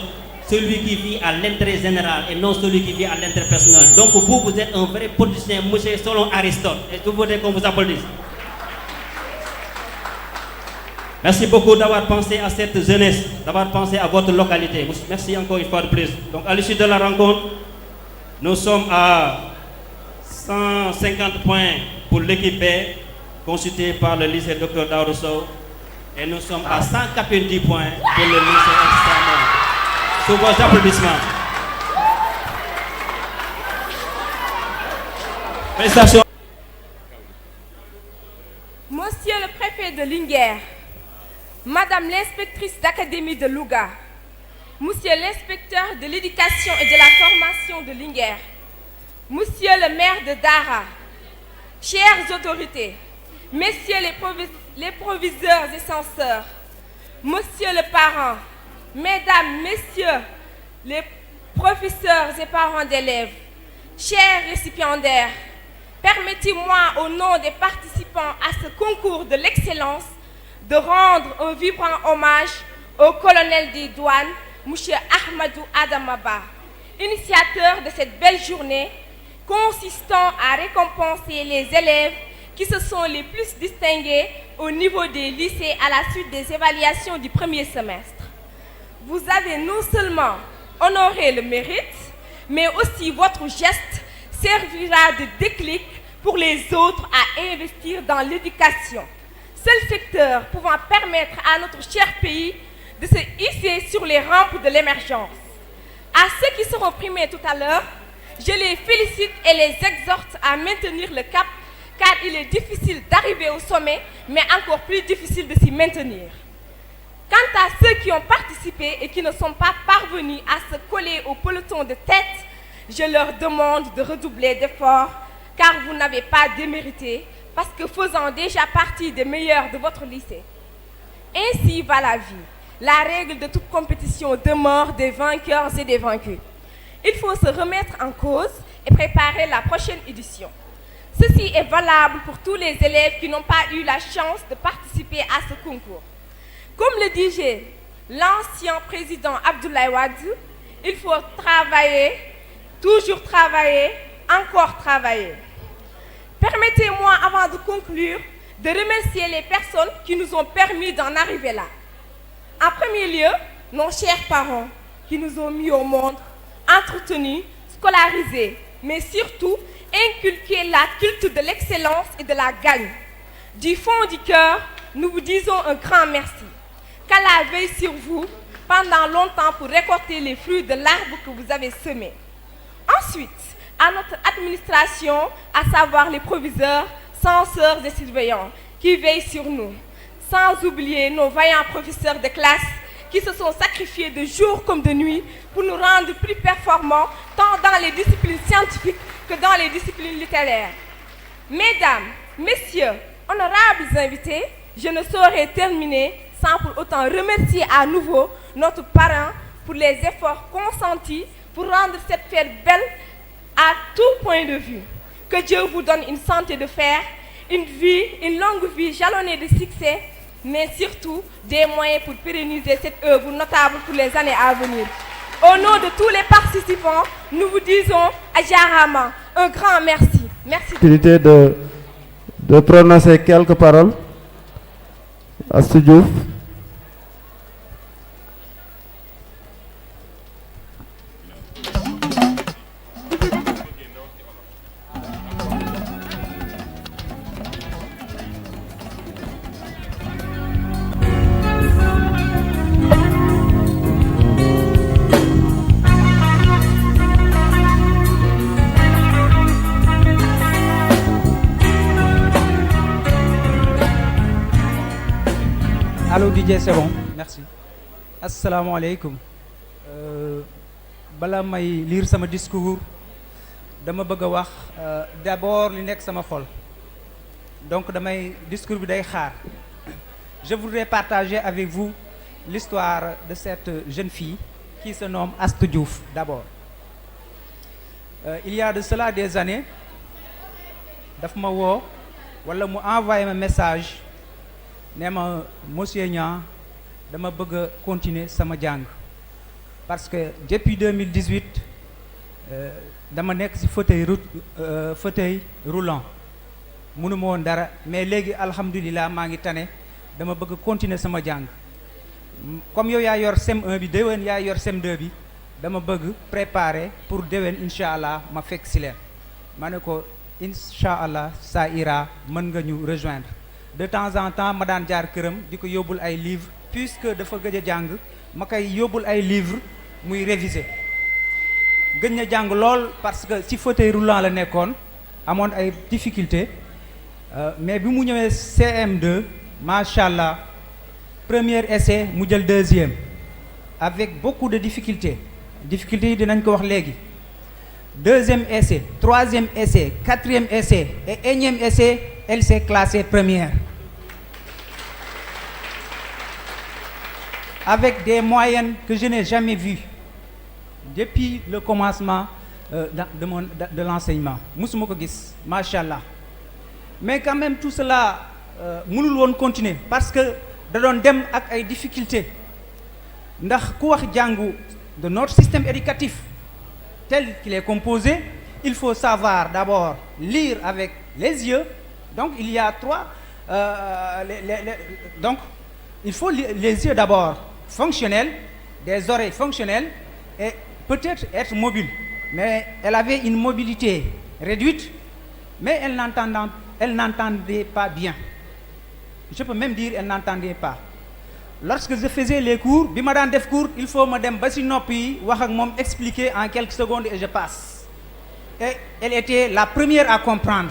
Speaker 11: celui qui vit à l'intérêt général et non celui qui vit à l'intérêt personnel. Donc vous êtes un vrai politicien, monsieur, selon Aristote. Est-ce que vous voulez qu'on vous applaudisse? Merci beaucoup d'avoir pensé à cette jeunesse, d'avoir pensé à votre localité. Merci encore une fois de plus. Donc à l'issue de la rencontre, nous sommes à 150 points pour l'équipe B, constituée par le lycée Dr Daouda Sow, et nous sommes à 190 points pour le lycée externe. Sous vos applaudissements. Félicitations.
Speaker 12: Monsieur le préfet de Linguère, Madame l'inspectrice d'académie de Louga, Monsieur l'inspecteur de l'éducation et de la formation de Linguère, Monsieur le maire de Dara, chères autorités, Messieurs les proviseurs et censeurs, Monsieur le parent, Mesdames, Messieurs les professeurs et parents d'élèves, chers récipiendaires, permettez-moi au nom des participants à ce concours de l'excellence de rendre un vibrant hommage au colonel des douanes, M. Ahmadou Adamaba, initiateur de cette belle journée consistant à récompenser les élèves qui se sont les plus distingués au niveau des lycées à la suite des évaluations du premier semestre. Vous avez non seulement honoré le mérite, mais aussi votre geste servira de déclic pour les autres à investir dans l'éducation, seul secteur pouvant permettre à notre cher pays de se hisser sur les rampes de l'émergence. À ceux qui seront primés tout à l'heure, je les félicite et les exhorte à maintenir le cap, car il est difficile d'arriver au sommet, mais encore plus difficile de s'y maintenir. Quant à ceux qui ont participé et qui ne sont pas parvenus à se coller au peloton de tête, je leur demande de redoubler d'efforts, car vous n'avez pas démérité, parce que faisant déjà partie des meilleurs de votre lycée. Ainsi va la vie. La règle de toute compétition demeure des vainqueurs et des vaincus. Il faut se remettre en cause et préparer la prochaine édition. Ceci est valable pour tous les élèves qui n'ont pas eu la chance de participer à ce concours. Comme le disait l'ancien président Abdoulaye Wade, il faut travailler, toujours travailler, encore travailler. Permettez-moi, avant de conclure, de remercier les personnes qui nous ont permis d'en arriver là. En premier lieu, nos chers parents qui nous ont mis au monde, entretenus, scolarisés, mais surtout inculqué la culte de l'excellence et de la gagne. Du fond du cœur, nous vous disons un grand merci. Qu'Allah veille sur vous pendant longtemps pour récolter les fruits de l'arbre que vous avez semé. Ensuite, à notre administration, à savoir les proviseurs, censeurs et surveillants qui veillent sur nous. Sans oublier nos vaillants professeurs de classe qui se sont sacrifiés de jour comme de nuit pour nous rendre plus performants tant dans les disciplines scientifiques que dans les disciplines littéraires. Mesdames, messieurs, honorables invités, je ne saurais terminer sans pour autant remercier à nouveau notre parrain pour les efforts consentis pour rendre cette fête belle à tout point de vue. Que Dieu vous donne une santé de fer, une longue vie jalonnée de succès, mais surtout des moyens pour pérenniser cette œuvre notable pour les années à venir. Au nom de tous les participants, nous vous disons Adjarama, un grand merci. Merci.
Speaker 9: De prononcer quelques paroles. Astou Diouf.
Speaker 3: Allô DJ, c'est bon, merci. Assalamu alaikum. Bala may lire sama discours dama bëgg a wax d'abord li nekk sama xol. Donc damay discours bi day xaar. Je voudrais partager avec vous l'histoire de cette jeune fille qui se nomme Astou Diouf d'abord. Il y a de cela des années daf ma woo wala mu envoyé ma message ne ma monsieur Niang dama bëgg a continuer sama jàng parce que depuis 2018 dama nekk ci fauteuil roulant mënuma woon dara mais léegi alhamdulilah maa ngi tane dama bëgg a continuer sama jàng comme yow yaa yor CM1 bi déwén yaa yor CM2 bi dama bëgg préparer pour déwén incha allah ma fekk ci leen ma ne ko incha allah ça ira mën nga ñu rejoindre. De temps en temps ma daan jaar këram di ko yóbbul ay livres puisque dafa gëj a jàng ma koy yóbbul ay livres muy réviser gëj na jàng lool parce que ci fauteuil roulant la nekkoon amoon ay difficultés mais bi mu ñëwee CM2 macha allah premier essai mu jël deuxième avec beaucoup de difficultés yi dinañ ko wax léegi deuxième essai troisième essai quatrième essai et énième essai elle s'est classée première avec des moyennes que je n'ai jamais vues depuis le commencement de l'enseignement musuma ko gis machallah mais quand même tout cela mënul woon continuer parce que da doon dem ak ay difficultés ndax ku wax jàngu de notre système éducatif tel qu'il est composé il faut savoir d'abord lire avec les yeux. Donc il y a trois donc il faut les yeux d'abord fonctionnels, des oreilles fonctionnelles et peut-être être mobile. Mais elle avait une mobilité réduite, mais elle n'entendait pas bien. Je peux même dire elle n'entendait pas. Lorsque je faisais les cours, bi ma daan def cours, il faut ma dem ba ci nopp yi wax ak moom expliquer en quelques secondes et je passe. Et elle était la première à comprendre.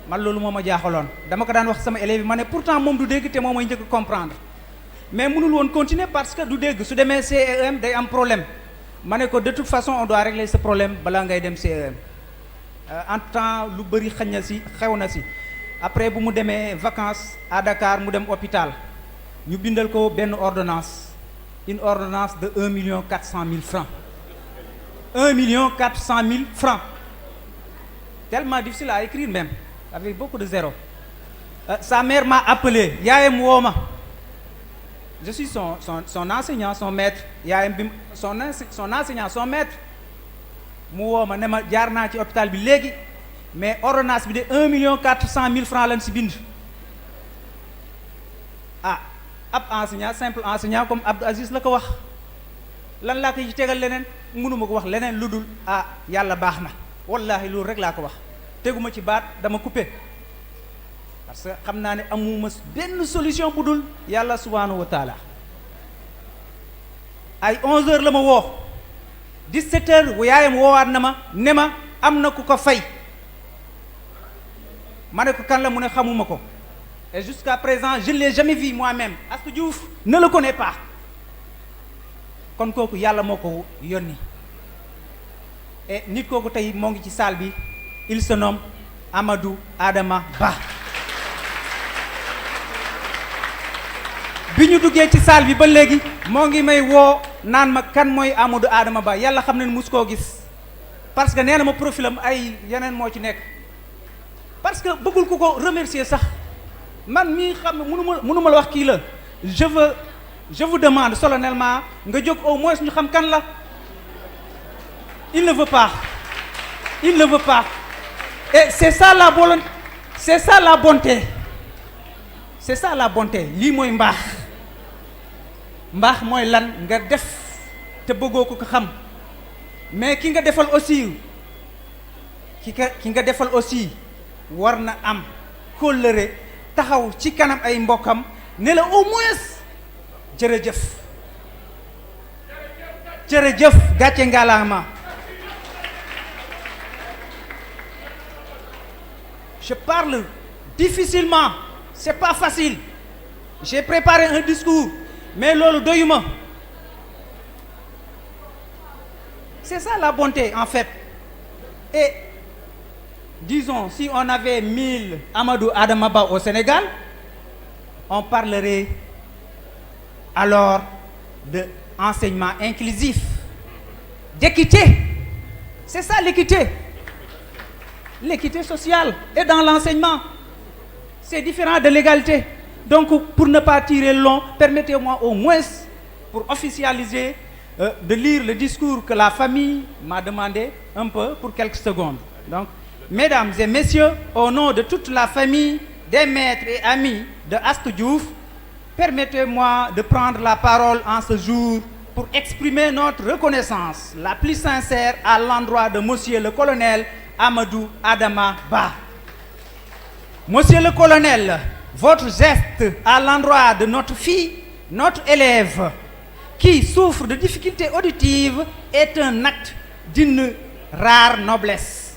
Speaker 3: Man loolu moo ma jaaxaloon dama ko daan wax sama élèves yi ma ne pourtant moom du dégg te moom mooy njëkk comprendre mais mënul woon continuer parce que du dégg su demee CEM day am problème ma ne ko de toute façon on doit régler ce problème balaa ngay dem CEM en temps lu bëri xëy na ci xew na ci après bu mu demee vacances à Dakar mu dem hôpital ñu bindal ko benn ordonnance une ordonnance de 1,4 million francs 1,4 million francs tellement difficile à écrire même avec beaucoup de zéros. Sa mère m'a appelé yaayam woo ma je suis son enseignant son maître yaayam bi son enseignant son maître mu woo ma ne ma jaar naa ci hôpital bi léegi mais ordonnance bi de 1,4 million francs lañ ci bind. Ah ab enseignant simple enseignant comme Abdou Aziz la ko wax lan laa ko ci tegal leneen mënuma ko wax leneen lu dul ah yàlla baax na wallahi loolu rek laa ko wax. teguma ci baat dama coupé parce que xam naa ne amuma benn solution bu dul yàlla subhanahu wa taala ay 11h la ma woo 17h yaayam woowaat na ma ne ma am na ku ko fay ma ne ko kan la mu ne xamuma ko et jusqu'à présent je ne l'ai jamais vu moi-même Astou Diouf ne le connaît pas kon kooku yàlla moo ko yónni et nit kooku tey moo ngi ci salle bi, il se nomme Amadou Adama Ba. bi ñu duggee ci salle bi ba léegi moo ngi may woo naan ma kan mooy Amadou Adama Ba, yàlla xam ne mus koo gis parce que nee na ma profilam ay yeneen moo ci nekk parce que bëggul ku ko remercier sax man mii xam ne mënuma la wax kii la. Je vous demande solennellement nga jóg au moins ñu xam kan la. Il ne veut pas. Il ne veut pas. Et c'est ça la volonté. C'est ça la bonté. C'est ça la bonté. Lii mooy mbaax. Mbaax mooy lan nga def te bëggoo ko xam. Mais ki nga defal aussi ki nga defal aussi war na am kóllëre taxaw ci kanam ay mbokkam ne la au moins jërëjëf jërëjëf gàcce ngalaama. Je parle difficilement, c'est pas facile. J'ai préparé un discours mais loolu doyuma. C'est ça la bonté en fait. Et disons si on avait 1000 Amadou Adama Ba au Sénégal, on parlerait alors de enseignement inclusif, d'équité. C'est ça l'équité. L'équité sociale est dans l'enseignement. C'est différent de l'égalité. Donc pour ne pas tirer long, permettez-moi au moins pour officialiser de lire le discours que la famille m'a demandé un peu pour quelques secondes. Donc, mesdames et messieurs, au nom de toute la famille, des maîtres et amis de Astou Diouf, permettez-moi de prendre la parole en ce jour pour exprimer notre reconnaissance la plus sincère à l'endroit de Monsieur le colonel Amadou Adama Ba. Monsieur le colonel, votre geste à l'endroit de notre fille, notre élève, qui souffre de difficultés auditives, est un acte d'une rare noblesse.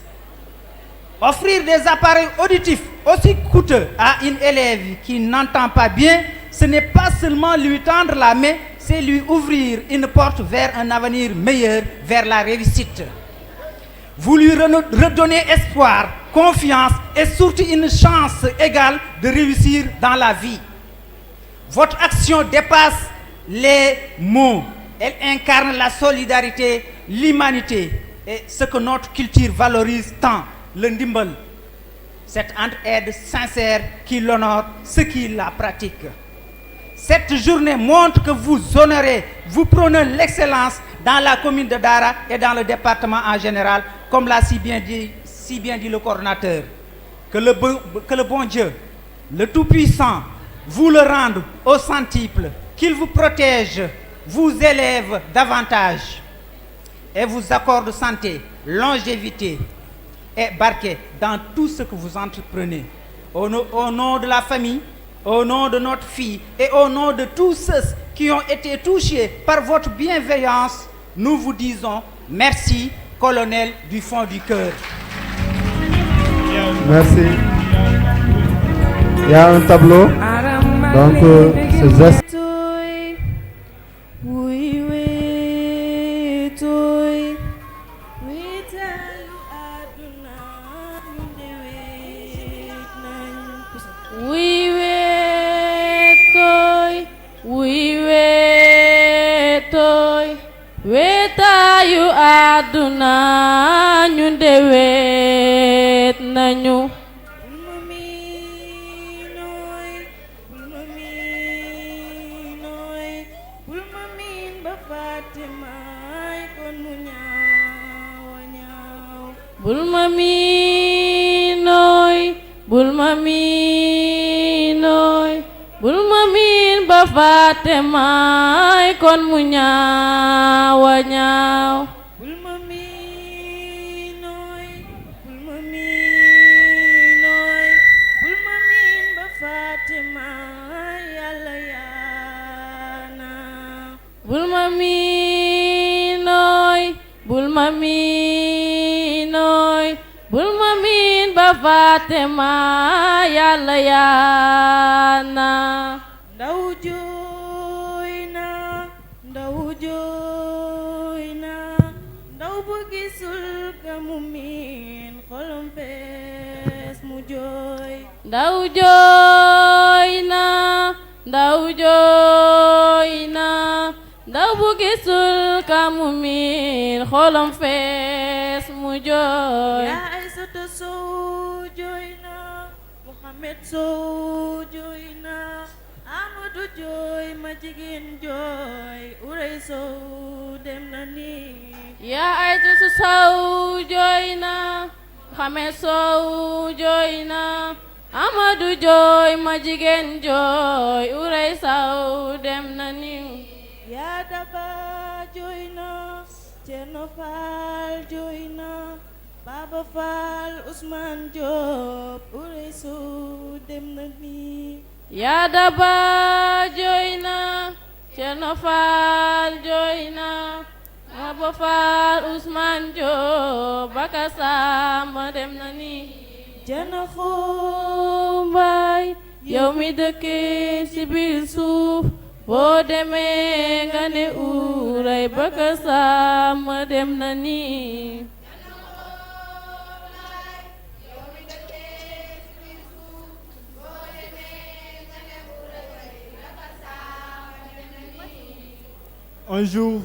Speaker 3: Offrir des appareils auditifs aussi coûteux à une élève qui n'entend pas bien, ce n'est pas seulement lui tendre la main, c'est lui ouvrir une porte vers un avenir meilleur, vers la réussite. Vous lui redonnez espoir, confiance et surtout une chance égale de réussir dans la vie. Votre action dépasse les mots. Elle incarne la solidarité, l'humanité et ce que notre culture valorise tant, le ndimbal. Cette entraide sincère qui l'honore ceux qui la pratiquent. Cette journée montre que vous honorez, vous prônez l'excellence dans la commune de Dara et dans le département en général, comme l'a si bien dit le coordonnateur. Que le bon Dieu, le Tout-Puissant, vous le rende au centuple, qu'il vous protège, vous élève davantage et vous accorde santé, longévité et barquet dans tout ce que vous entreprenez. Au nom de la famille, au nom de notre fille et au nom de tous ceux qui ont été touchés par votre bienveillance, nous vous disons merci, colonel, du fond du cœur.
Speaker 9: Merci. Il y a un tableau. Donc, ce geste.
Speaker 13: Wetaayu àdduna ñu de weet nañu bul ma miin ba fàtte maay kon mu ñaaw a ñaaw bul ma miinooy bul ma miinooy bul ma miin ba fàtte maay kon mu ñaaw a ñaaw bul ma miinooy bul ma miinooy bul ma miin ba fàtte maay yàlla yaana bul ma miinooy bul ma miinooy bul ma miin ba fàtte maay yàlla yaana ndaw jooy na ndaw jooy ndaw jooy na ndaw jooy na ndaw bu gisul kamu miin xolam fees mu jooy
Speaker 14: yaa Aysatu Sow jooy na Mohamed Sow jooy na Amadou jooy ma jigéen jooy Urey Sow dem na ni
Speaker 13: yaa Aysatu Sow jooy na Mohamed Sow jooy na Amadou jooy ma jigéen jooy Urey Sow dem na ni
Speaker 14: yaa Daba jooy na Cerno Faal jooy na Baba Faal Ousmane Diop Urey Sow dem na ni
Speaker 13: yaa Daba jooy na Cerno Faal jooy na Baba Faal Ousmane Diop Baka Samba dem na ni
Speaker 14: Jana
Speaker 13: Mbaay yow mi dëkkee ci biir suuf boo demee nga ne Urey Baka Samba dem na ni
Speaker 9: Un jour,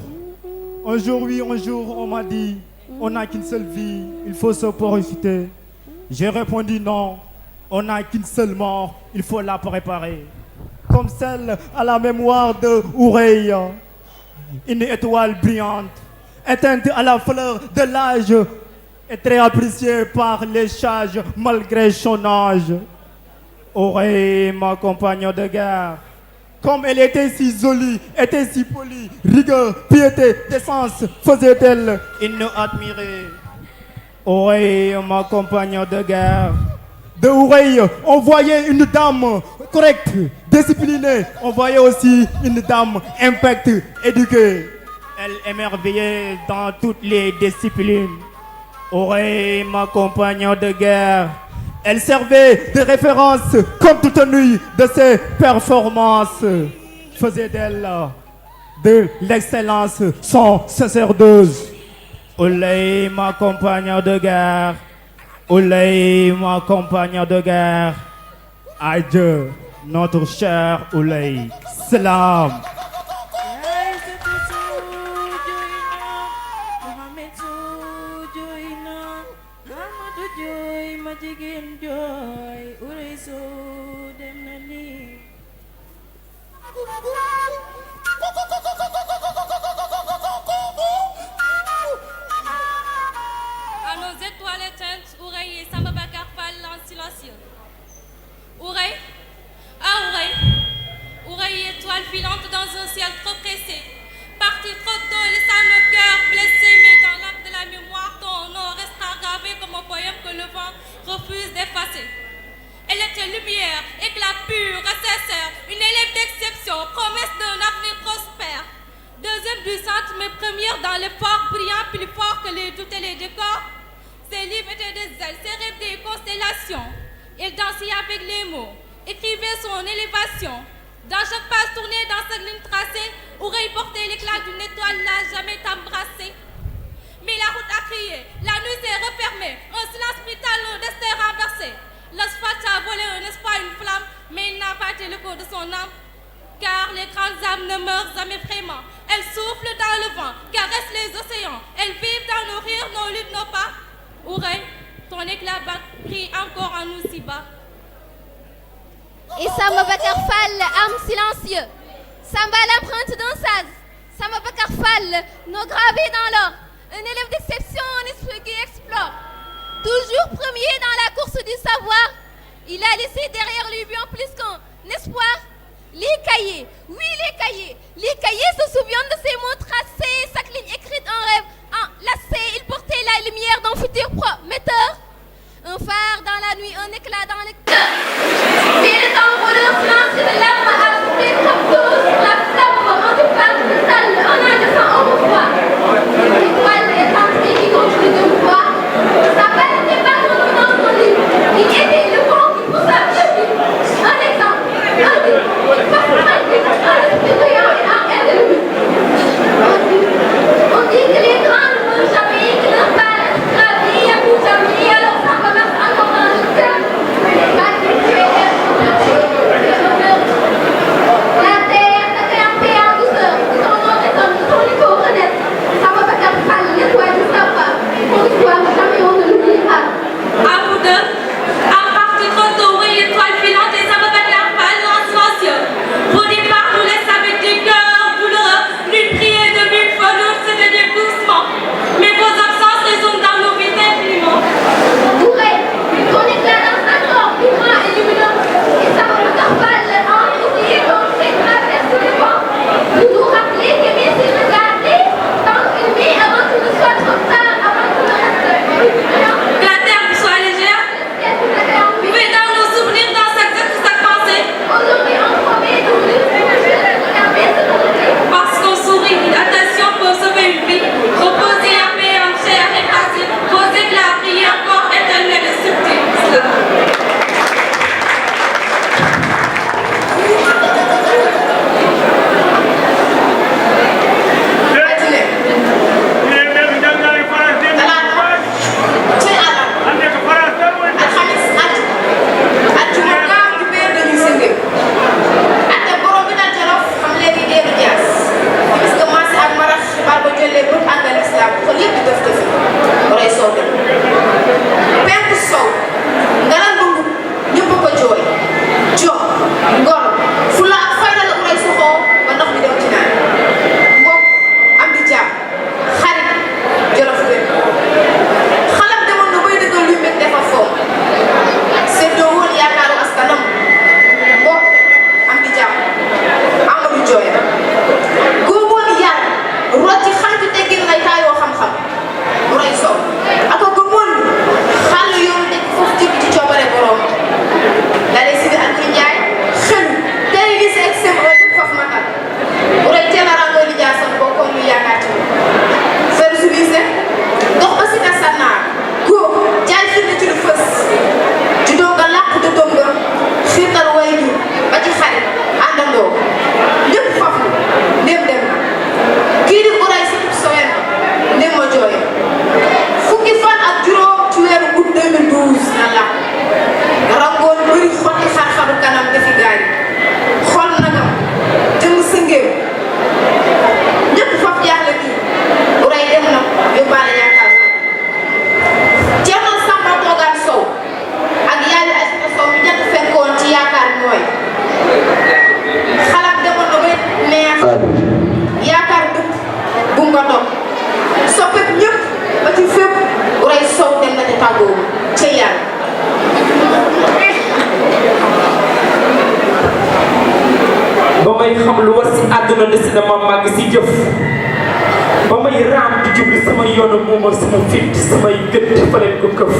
Speaker 9: oui, un jour, on m'a dit, on n'a qu'une seule vie, il faut se profiter. J'ai répondu non, on n'a qu'une seule mort, il faut la préparer. Comme celle à la mémoire de Urey, une étoile brillante, éteinte à la fleur de l'âge, et très appréciée par les sages malgré son âge. Urey, ma compagne de guerre. Comme elle était si jolie, était si polie, rigueur, piété, décence, faisait-elle une admirée. Urey, ma compagne de guerre. De Urey, on voyait une dame correcte, disciplinée. On voyait aussi une dame impecte, éduquée. Elle émerveillait dans toutes les disciplines. Urey, ma compagne de guerre. Elle servait de référence compte tenu de ses performances. Faisait d'elle de l'excellence son sacerdoce. Urey, ma compagne de guerre. Urey, ma compagne de guerre. Adieu, notre cher Urey. Salam.
Speaker 15: À nos étoiles éteintes, Urey et Samba Bakar Fall en silencieux. Urey, Urey, étoile filante dans un ciel trop pressé. Parti trop tôt, laissant nos cœurs blessés, mais dans l'arc de la mémoire, ton nom restera gravé comme un poème que le vent refuse d'effacer. Elle était lumière, éclat pur, sincère, une élève d'exception, promesse d'un avenir prospère. Deuxième du centre, mais première dans l'effort, brillant plus fort que les doutes et les décors. Ses livres étaient des ailes, ses rêves des constellations. Il dansait avec les mots, écrivait son élévation. Dans chaque page tournée, dans chaque ligne tracée, Urey portait l'éclat d'une étoile, n'a jamais embrassé. Mais la route a crié, la nuit s'est refermée, un silence brutal, un destin renversé. L'asphalte a volé un espoir, une flamme, mais il n'a pas été le coup de son âme. Car les grandes âmes ne meurent jamais vraiment. Elles soufflent dans le vent, caressent les océans. Elles vivent dans nos rires, nos luttes, nos pas. Urey, ton éclat brille encore en nous si bas.
Speaker 1: Et Samba Bakar Fall, âme silencieux. Samba l'empreinte d'un sage. Samba Bakar Fall, nos gravés dans l'or. Un élève d'exception, un esprit qui explore. Toujours premier dans la course du savoir, il a laissé derrière lui bien plus qu'un espoir. Les cahiers, oui les cahiers se souviennent de ces mots tracés, chaque ligne écrite en rêve, enlacée, il portait la lumière d'un futur prometteur. Un phare dans la nuit, un éclat dans le cœur. C'est le tambour silence de l'âme à souffler comme tout sur la flamme, un départ brutal, un an de sang au froid. L'étoile est entrée qui continue de voir. Sa belle n'était pas son nom dans son livre. Il était le vent qui poussa le vide. Un exemple, un livre, une parfaite, un esprit brillant et un air de lui. On dit que les grands ne meurent jamais, que leur palais gravit à tout jamais, alors ça commence encore dans le cœur. Pas de tuer
Speaker 16: may xam lu war si àdduna des na ma màgg si jëf ba may raam di jubli sama yoonu moomal sama fit samay gët fa leen ko këf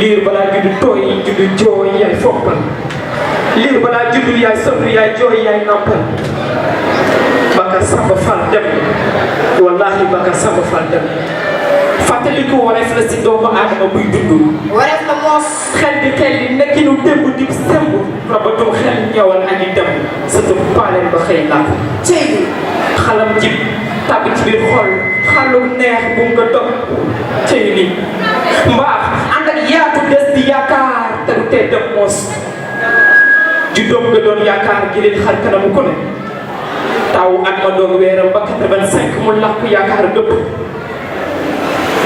Speaker 16: liir balaa juddu tooy juddu jooy yaay fompal liir balaa juddu yaay sonn yaay jooy yaay nampal Bakar Samba Fall dem wallahi Bakar Samba Fall dem fàttali ko wareef la si doomu aadama buy dund wareef la moos xel di xel di nekkinu démb di semb rabatum xel ñëwal añi dem sa tub paaleen ba xëy làkk cey xalam jib tàbbi ci biir xol xalu neex bu nga dog cey ni mbaax ànd ak yaatu des di yaakaar te du tee dem moos juddoom nga doon yaakaar gi leen xar kanamu ko ne taw at ma doon weeram ba 85 mu làkku yaakaar gëpp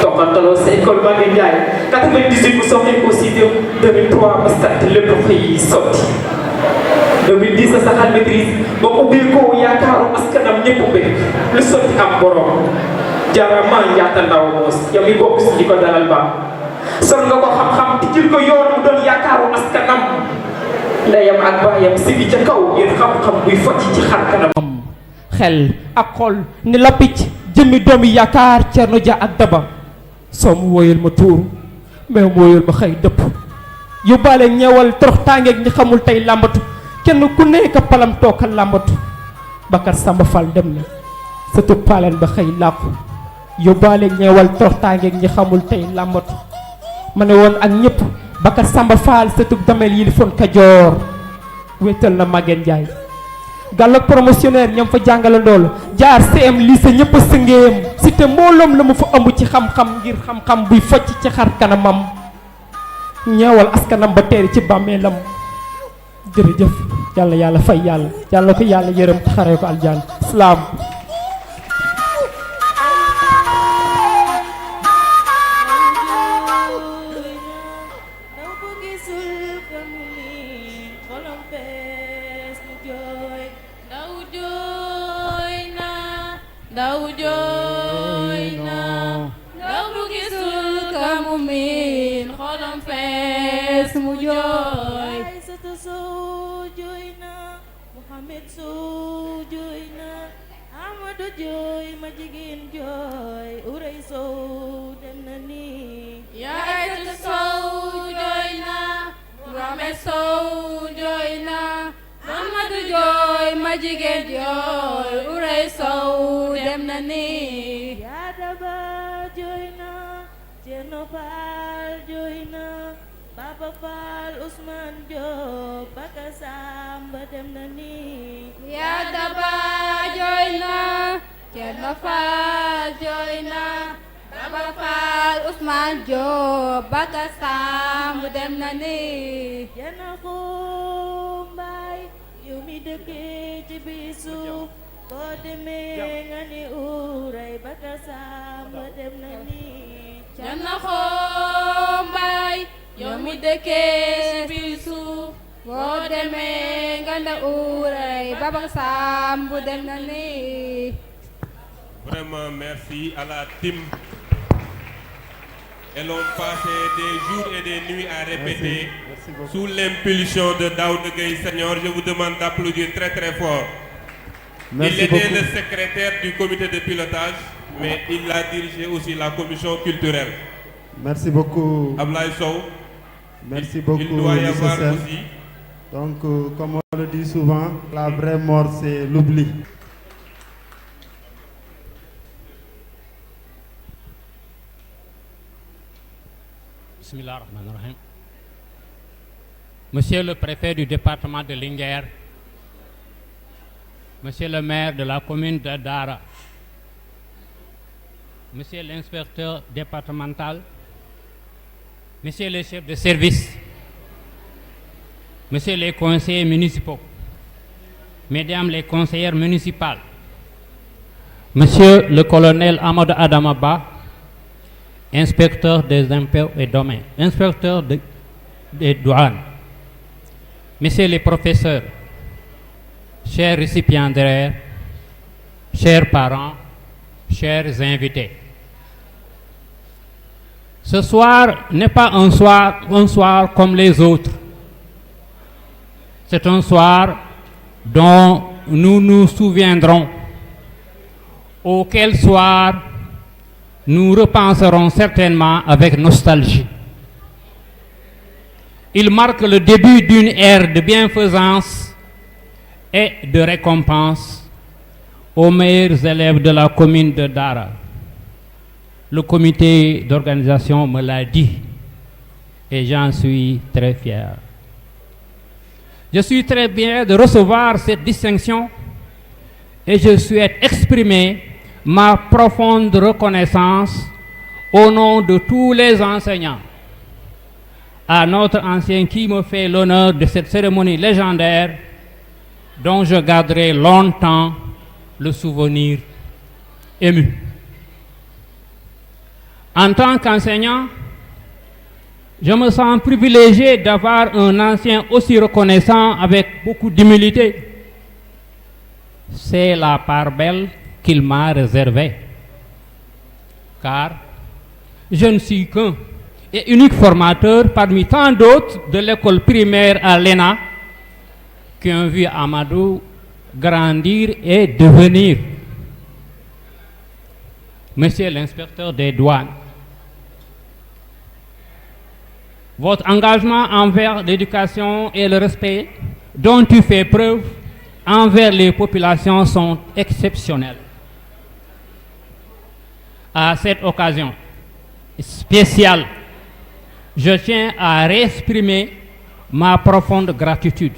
Speaker 16: toqantaloo sa école ba nga jaay 98 mu soxee ko si 2003 ba start lépp xëy sotti 2010 sa saxal maîtrise ba ubbee ko yaakaaru askanam ñëpp bëgg lu sotti am borom jaarama njaata ndaw moos yow mi bokk si di ko dalal ba sol nga ko xam-xam tijjil ko yoon mu doon yaakaaru askanam ndeyam ak baayam sigi ca kaw ngir xam-xam buy focc ci xar kanam xel ak xol ni la picc jëmmi doomi yaakaar Cerno Ja ak Daba soo mu wóoyal ma tuuru mais mu wóoyal ma xëy dëpp yóbbaale ñeewal torox tàngeeg ñi xamul tey làmbatu kenn ku nekk palam tookal làmbatu Bakar Samba Fall dem na sa tub paaleen ba xëy làqu yóbbaale ñeewal torox tàngeeg ñi xamul tey làmbatu ma ne woon ak ñëpp Bakar Samba Fall sa tub damel yi li foon Kajoor wéetal na Maguette Ndiaye gàllak promotionnaire ñam fa jàngale ndool jaar CM lycée ñëpp a sëngeem cité mbooloom la mu fa ëmb ci xam-xam ngir xam-xam buy focc ci xar kanamam ñeewal askanam ba teeri ci bàmmeelam jërëjëf yàlla yàlla fay yàlla ko yàlla yërëm xaree ko aljaan salaam
Speaker 13: ndaw jooy na ndaw bu gisul ka mu miin xolam fees mu jooy
Speaker 14: Aysatu Sow jooy na Mohamed Sow jooy na Amadou jooy ma jigéen jooy Urey Sow dem na ni
Speaker 13: yaa Aysatu Sow jooy na Mohamed Sow jooy na Amadou jooy ma jigéen jooy Urey Sow dem na ni
Speaker 14: yaa Daba jooy na Cerno Fall jooy na Baba Fall Ousmane Diop Bakar Samba dem na ni
Speaker 13: yaa Daba jooy na Cerno Fall jooy na Baba Fall Ousmane Diop Bakar Samba dem na ni
Speaker 14: Jana ko Mbaay yow mi dëkkee ci biir suuf boo demee nga ni Urey Bakar Samba dem na ni
Speaker 13: Jana ko Mbaay yow mi dëkkee ci biir suuf boo demee nga ni Urey Bakar Samba dem na ni.
Speaker 10: Vraiment merci à la team. Elles ont passé des jours et des nuits à répéter. Merci sous l'impulsion de Daouda Gueye Senior. Je vous demande d'applaudir très très fort. Merci il était beaucoup. Le secrétaire du comité de pilotage, mais il a dirigé aussi la commission culturelle.
Speaker 9: Merci beaucoup.
Speaker 10: Ablaye Sow.
Speaker 9: Merci beaucoup.
Speaker 10: Il doit y avoir aussi.
Speaker 9: Donc, comme on le dit souvent, la vraie mort, c'est l'oubli.
Speaker 17: Bismillahirrahmanirrahim. Monsieur le préfet du département de Linguère, Monsieur le maire de la commune de Dara, Monsieur l'inspecteur départemental, Monsieur le chef de service, Monsieur les conseillers municipaux, Mesdames les conseillères municipales, Monsieur le colonel Amadou Adamaba, inspecteur des impôts et domaines, inspecteur des douanes, Messieurs les professeurs, chers récipiendaires, chers parents, chers invités. Ce soir n'est pas un soir comme les autres. C'est un soir dont nous nous souviendrons, auquel soir nous repenserons certainement avec nostalgie. Il marque le début d'une ère de bienfaisance et de récompense aux meilleurs élèves de la commune de Dara. Le comité d'organisation me l'a dit et j'en suis très fier. Je suis très bien de recevoir cette distinction et je souhaite exprimer ma profonde reconnaissance au nom de tous les enseignants à notre ancien qui me fait l'honneur de cette cérémonie légendaire dont je garderai longtemps le souvenir ému. En tant qu'enseignant, je me sens privilégié d'avoir un ancien aussi reconnaissant avec beaucoup d'humilité. C'est la part belle qu'il m'a réservée. Car je ne suis qu'un et unique formateur parmi tant d'autres de l'école primaire à l'ENA qui ont vu Amadou grandir et devenir. Monsieur l'inspecteur des douanes, votre engagement envers l'éducation et le respect dont tu fais preuve envers les populations sont exceptionnels. À cette occasion spéciale, je tiens à réexprimer ma profonde gratitude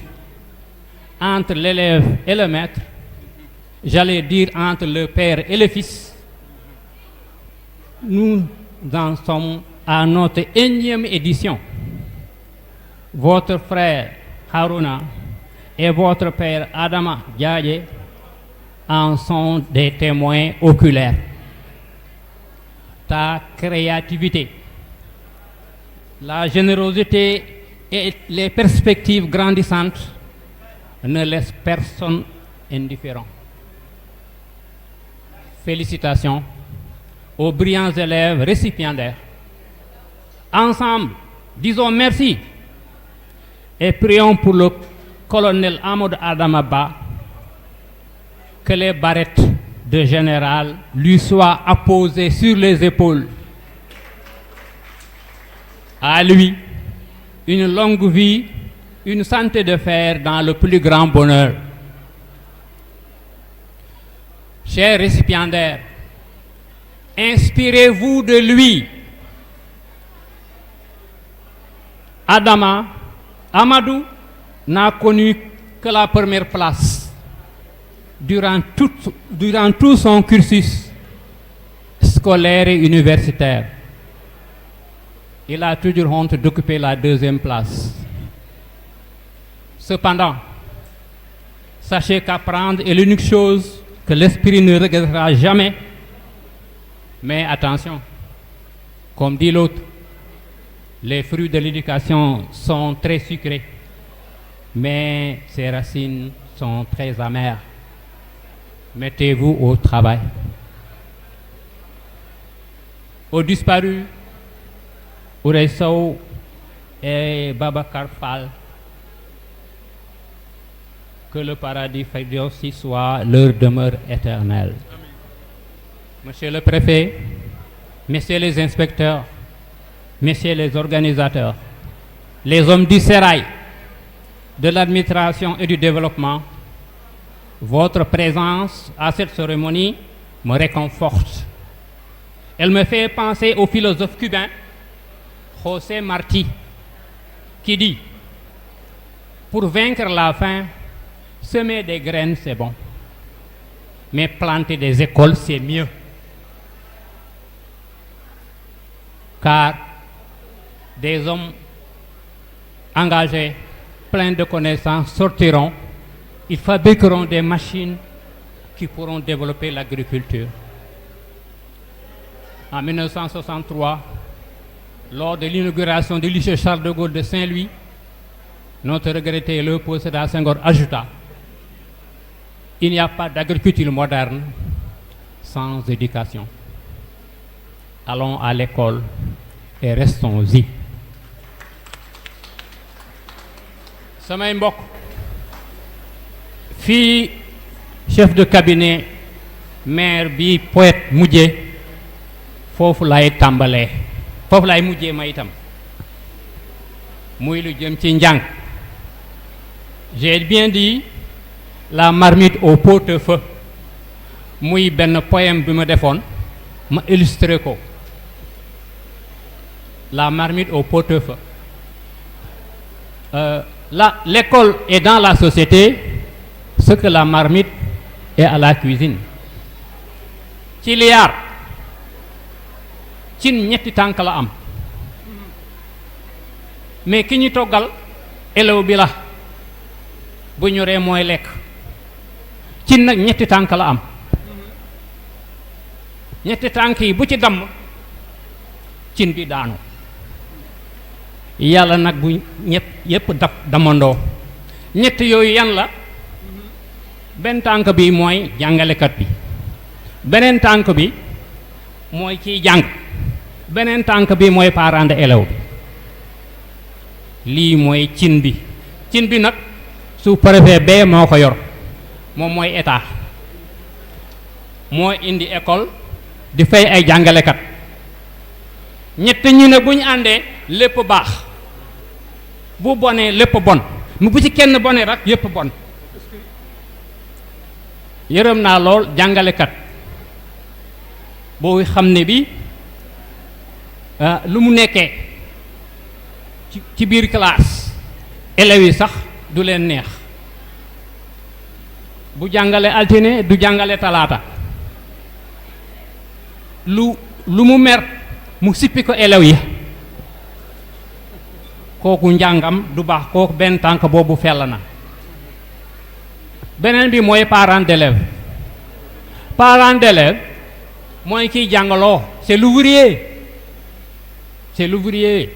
Speaker 17: entre l'élève et le maître, j'allais dire entre le père et le fils. Nous en sommes à notre 1e édition. Votre frère Haruna et votre père Adama Diaye en sont des témoins oculaires. Ta créativité, la générosité et les perspectives grandissantes ne laissent personne indifférent. Félicitations aux brillants élèves récipiendaires. Ensemble, disons merci et prions pour le colonel Amadou Adamaba que les barrettes de général lui soient apposées sur les épaules. À lui, une longue vie, une santé de fer dans le plus grand bonheur. Chers récipiendaires, inspirez-vous de lui. Amadou n'a connu que la première place durant tout son cursus scolaire et universitaire. Il a toujours honte d'occuper la 2e place. Cependant, sachez qu'apprendre est l'unique chose que l'esprit ne regrettera jamais. Mais attention, comme dit l'autre, les fruits de l'éducation sont très sucrés, mais ses racines sont très amères. Mettez-vous au travail. Aux disparus, Ourey Sow et Babacar Fall, que le paradis Firdausi soit leur demeure éternelle. Monsieur le préfet, messieurs les inspecteurs, messieurs les organisateurs, les hommes du sérail, de l'administration et du développement, votre présence à cette cérémonie me réconforte. Elle me fait penser au philosophe cubain José Martí, qui dit: pour vaincre la faim, semer des graines c'est bon, mais planter des écoles c'est mieux. Car des hommes engagés, pleins de connaissances, sortiront, ils fabriqueront des machines qui pourront développer l'agriculture. En 1963, lors de l'inauguration du lycée Charles de Gaulle de Saint-Louis, notre regretté Léopold Sédar Senghor ajouta: il n'y a pas d'agriculture moderne sans éducation. Allons à l'école et restons-y. samay mbokk fii chef de cabinet maire bi poète mujjee foofu lay tàmbalee foofu lay mujjee ma itam muy lu jëm ci njàng. J'ai bien dit la marmite au pot-au-feu muy benn poème bi ma defoon ma illustré ko la marmite au pot-au-feu. L'école est dans la société ce que la marmite est à la cuisine. ci liyaar cin ñetti tànk la am mais ki ñu toggal élève bi la bu ñoree mooy lekk cin nag ñetti tànk la am ñetti tànk yi bu ci damm cin bi daanu yàlla nag bu ñett yépp damandoo ñett yooyu yan la benn tànk bi mooy jàngalekat bi beneen tànk bi mooy kiy jàng beneen tànk bi mooy parent d'élève bi lii mooy cin bi nag sous-préfet bee moo ko yor moom mooy état moo indi école di fay ay jàngalekat ñett ñi ne bu ñu àndee lépp baax bu bonee lépp bon mu bu ci kenn bonee rek yépp bon yërëm naa lool jàngalekat boo xam ne bi lu mu nekkee ci biir classe élèves yi sax du leen neex bu jàngale altine du jàngale talaata lu mu mer mu sippi ko élèves yi kooku njàngam du baax kooku benn tànk boobu fell na beneen bi mooy parent d'élève mooy kiy jàngaloo c'est l'ouvrier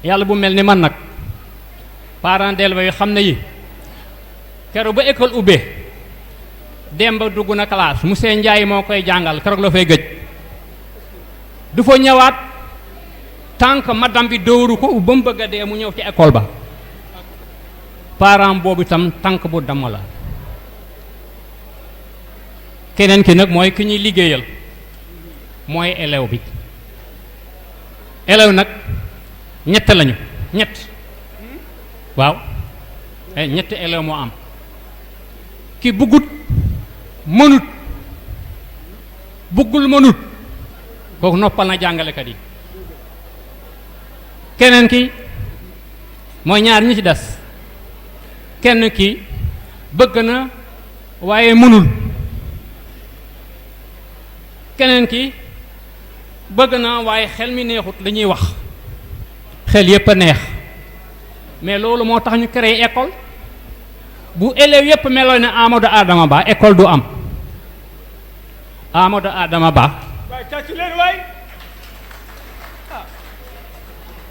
Speaker 17: yàlla bu mel ni man nag parent d'élève yu xam ne yi keroog ba école ubbee Demba dugg na classe monsieur Ndiaye moo koy jàngal keroog la fay gëj du fa ñëwaat tànk madame bi dóoru ko ba mu bëgg a dee mu ñëw ci école ba parent boobu itam tànk bu damm la keneen ki nag mooy ki ñuy liggéeyal mooy élève bi élève nag ñett lañu waaw ñetti élève moo am ki buggut mënut buggul mënut kooku noppal na jàngalekat yi keneen ki mooy ñaar ñi ci des kenn ki bëgg na waaye mënul keneen ki bëgg na waaye xel mi neexut li ñuy wax xel yépp a neex mais loolu moo tax ñu créé école bu élèves yépp meloon ne Amadou Adama Ba école du am Amadou Adama Ba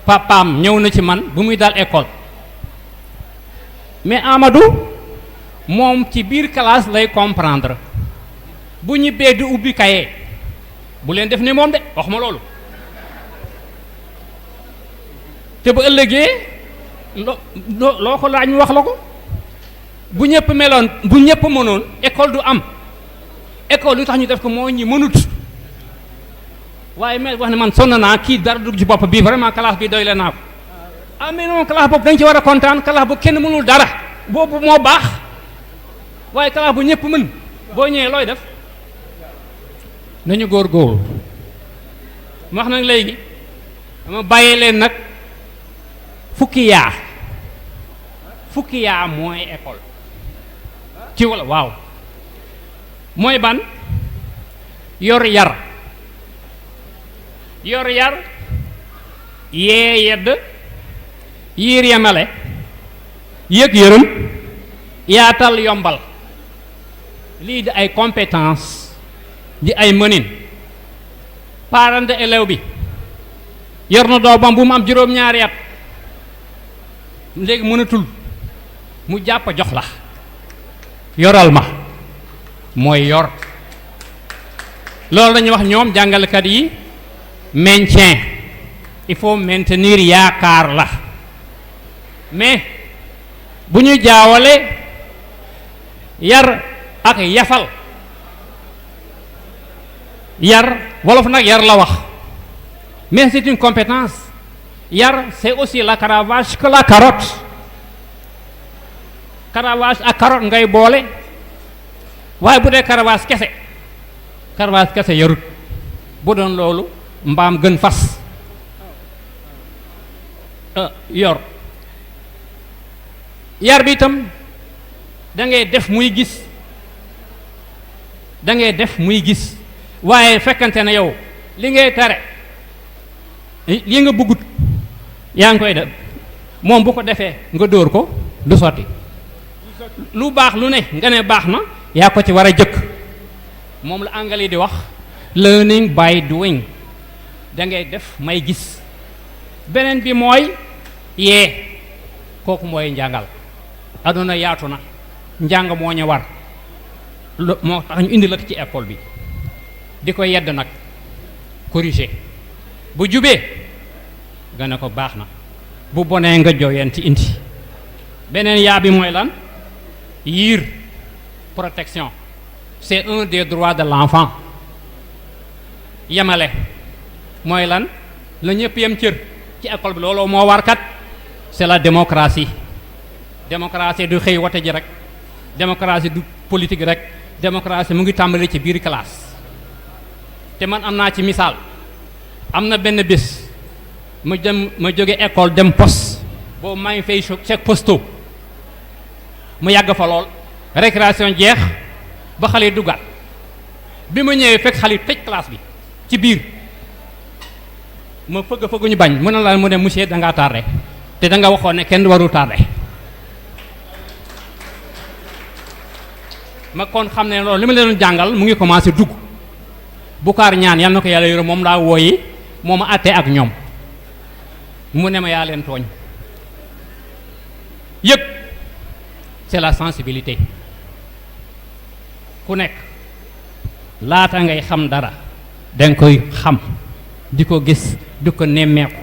Speaker 17: papaam ñëw na ci man bu muy dal école mais Amadou moom ci biir classe lay comprendre bu ñibbee di ubbi kaye bu leen def ne moom de wax ma loolu te bu ëllëgee loo ko laaj ñu wax la ko bu ñëpp meloon bu ñëpp mënoon école du am école lu tax ñu def ko moo ñi mënut waaye mel wax ne man sonn naa kii dara dugg ci bopp bii vraiment classe bi doy la naa ko ah mais non classe boobu dañ ci war a kontaan classe bu kenn mënul dara boobu moo baax waaye classe bu ñëpp mën boo ñëwee looy def nañu góorgóorlu wax nag léegi dama bàyyee leen nag fukki yaa mooy école ci walla waaw mooy ban yor yar yee yedd yiir yemale yëg yërëm yaatal yombal lii di ay compétence di ay mënin parent d'élève bi yor na doomam bu mu am juróom-ñaari at léegi mënatul mu jàpp jox la yoral ma mooy yor loolu dañuy wax ñoom jàngalekat yi maintien il faut maintenir yaakaar la mais bu ñu jaawale yar ak yafal. Yar wolof nag yar la wax mais c'est une compétence. Yar c'est aussi la Caravage que la carotte. Caravage ak carotte ngay boole waaye bu dee Caravage kese yarut. bu doon loolu mbaam gën fas yor. Yar bi itam da ngay def muy gis waaye fekkante na yow li ngay tere li nga bëggut yaa ngi koy def moom bu ko defee nga dóor ko du sotti. lu baax lu ne nga ne baax na yaa ko ci war a jëkk. moom la anglais di wax learning by doing. da ngay def may gis. beneen bi mooy yee kooku mooy njàngal. aduna yaatu na njàng moo ñu war moo tax ñu indi la ci école bi di ko yedd nag corriger bu jubee nga ne ko baax na bu bonee nga jooyeen ci indi. beneen yaa bi mooy lan yiir protection c'est un des droits de l'enfant. yemale mooy lan la ñëpp yem cër ci école bi looloo moo war kat c'est la démocratie. démocratie du xëy wote ji rek démocratie du politique rek démocratie mu ngi tàmbali ci biir classe. te man am naa ci misaal am na benn bés ma jóge école dem poste boobu maa ngi fay chèque posto mu yàgg fa lool récréation jeex ba xale yi duggaat bi ma ñëwee fekk xale yi tëj classe bi ci biir ma fëgg ñu bañ mu ne la mu ne monsieur da ngaa tardé te da nga waxoon ne kenn warul tardé. ma kon xam ne loolu li ma leen jàngal mu ngi commencé dugg. Bukaar ñaan yal na ko yàlla yore moom laa wooyi moo ma àttee ak ñoom mu ne ma yaa leen tooñ. yëg c'est la sensibilité. ku nekk laata ngay xam dara danga koy xam di ko gis di ko nemmeeku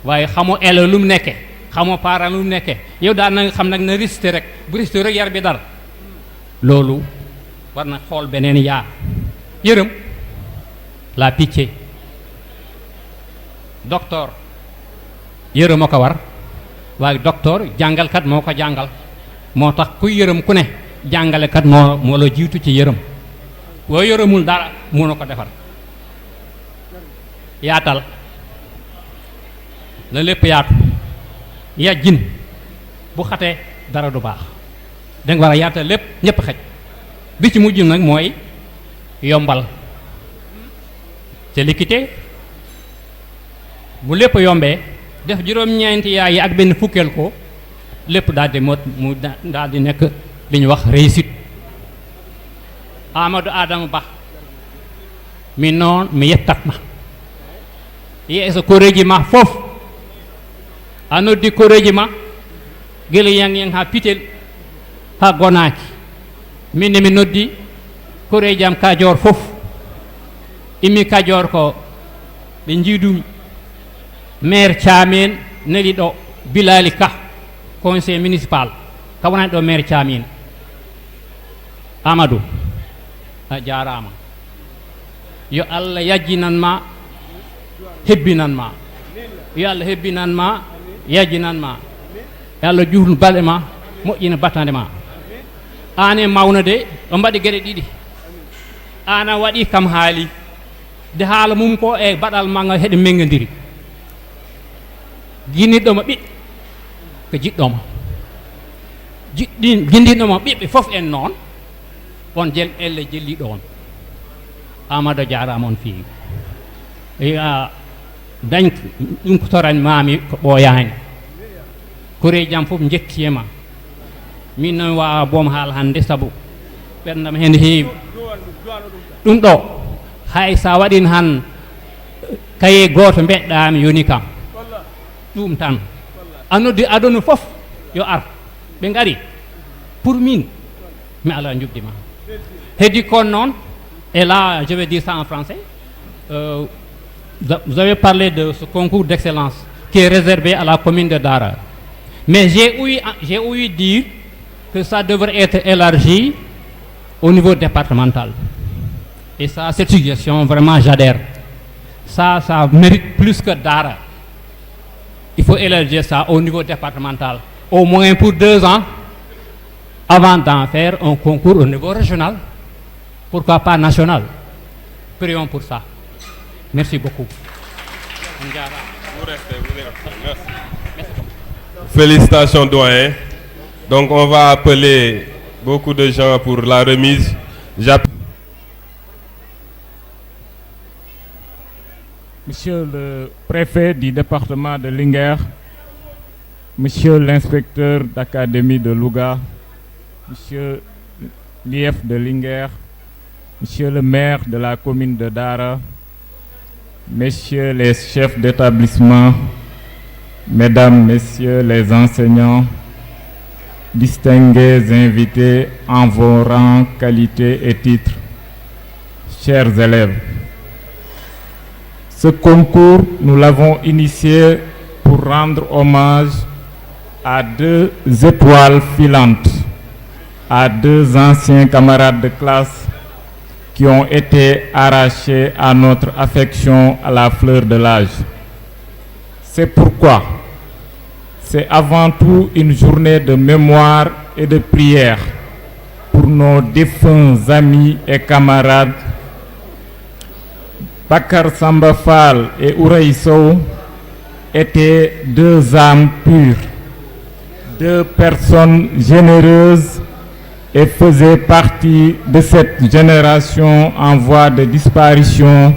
Speaker 17: waaye xamoo élève lu mu nekke xamoo parent lu mu nekke yow daal na nga xam nag na risque rek bu risque rek yar bi dara loolu war na xool beneen yaa. yërëm la pitié docteur yërëm a ko war waaye docteur jàngalkat moo ko jàngal moo tax kuy yërëm ku ne jàngalekat moo la jiitu ci yërëm boo yërëmul dara mënu ko defar. yaatal la lépp yaatu yàjjin bu xatee dara du baax danga war a yaatal lépp ñépp xej bi ci mujj nag mooy yombal te l'équité bu lépp yombee def juróom-ñeenti yaay yi ak benn fukkeel ko lépp daal di mu daal di nekk li ñu wax réussite. Amadou Adama Ba mi noon mi yettatma yeeso koreji ma fof a noddi koreji ma gila yang ha pitel ha gonaki minne mi noddi koreji am Kajoor fof immi Kajoor ko ɓe jiidumi maire Thiamène neli ɗo Bilali Ka conseil municipal ka wonani ɗo maire Thiamène Amadou a jarama yo Allah yajjinanma hebbinanma yo Allah hebbinanma yajjinanma yo Allah juurnu balɗe ma moƴƴina battande ma an e mawnude o mbaɗi gueɗe ɗiɗi an a waɗi kam haali de haala mum ko e baɗal ma nga heɗe mengodiri guinniɗoma ɓiɓɓe ko jiɗɗoma guindiɗoma ɓiɓɓe foof en noon on jel elle jelliɗo on Amadou jarama on feewi ya dañ ɗum ko toran mami ko ɓooyani koreji jam fof jettiyema min noon wawa boom haala hannde saabu ɓerdam hen heewi ɗum ɗo hay sa waɗin han kaye goto mbeɗɗami yoni kam ɗum tan anoddi aduna fof yo ar ɓe gari pour min mi ala jubdima heddi kon noon et là je vais dire ça en français vous avez parlé de ce concours d'excellence qui est réservé à la commune de Dara mais j'ai ouï dire que ça devrait être élargi au niveau départemental. Et ça, cette suggestion, vraiment, j'adhère. Ça mérite plus que Dara. Il faut élargir ça au niveau départemental, au moins pour 2 ans, avant d'en faire un concours au niveau régional. Pourquoi pas national? Prions pour ça. Merci beaucoup.
Speaker 10: Félicitations, doyen. Donc, on va appeler beaucoup de gens pour la remise.
Speaker 18: Monsieur le préfet du département de Linguère, Monsieur l'inspecteur d'académie de Louga, Monsieur l'IF de Linguère, Monsieur le maire de la commune de Dara, Messieurs les chefs d'établissement, Mesdames, Messieurs les enseignants, distingués invités en vos rangs, qualités et titres, chers élèves. Ce concours, nous l'avons initié pour rendre hommage à 2 étoiles filantes, à 2 anciens camarades de classe qui ont été arrachés à notre affection à la fleur de l'âge. C'est pourquoi c'est avant tout une journée de mémoire et de prière pour nos défunts amis et camarades Bakar Samba Fall et Ourey Sow étaient 2 âmes pures, 2 personnes généreuses et faisaient partie de cette génération en voie de disparition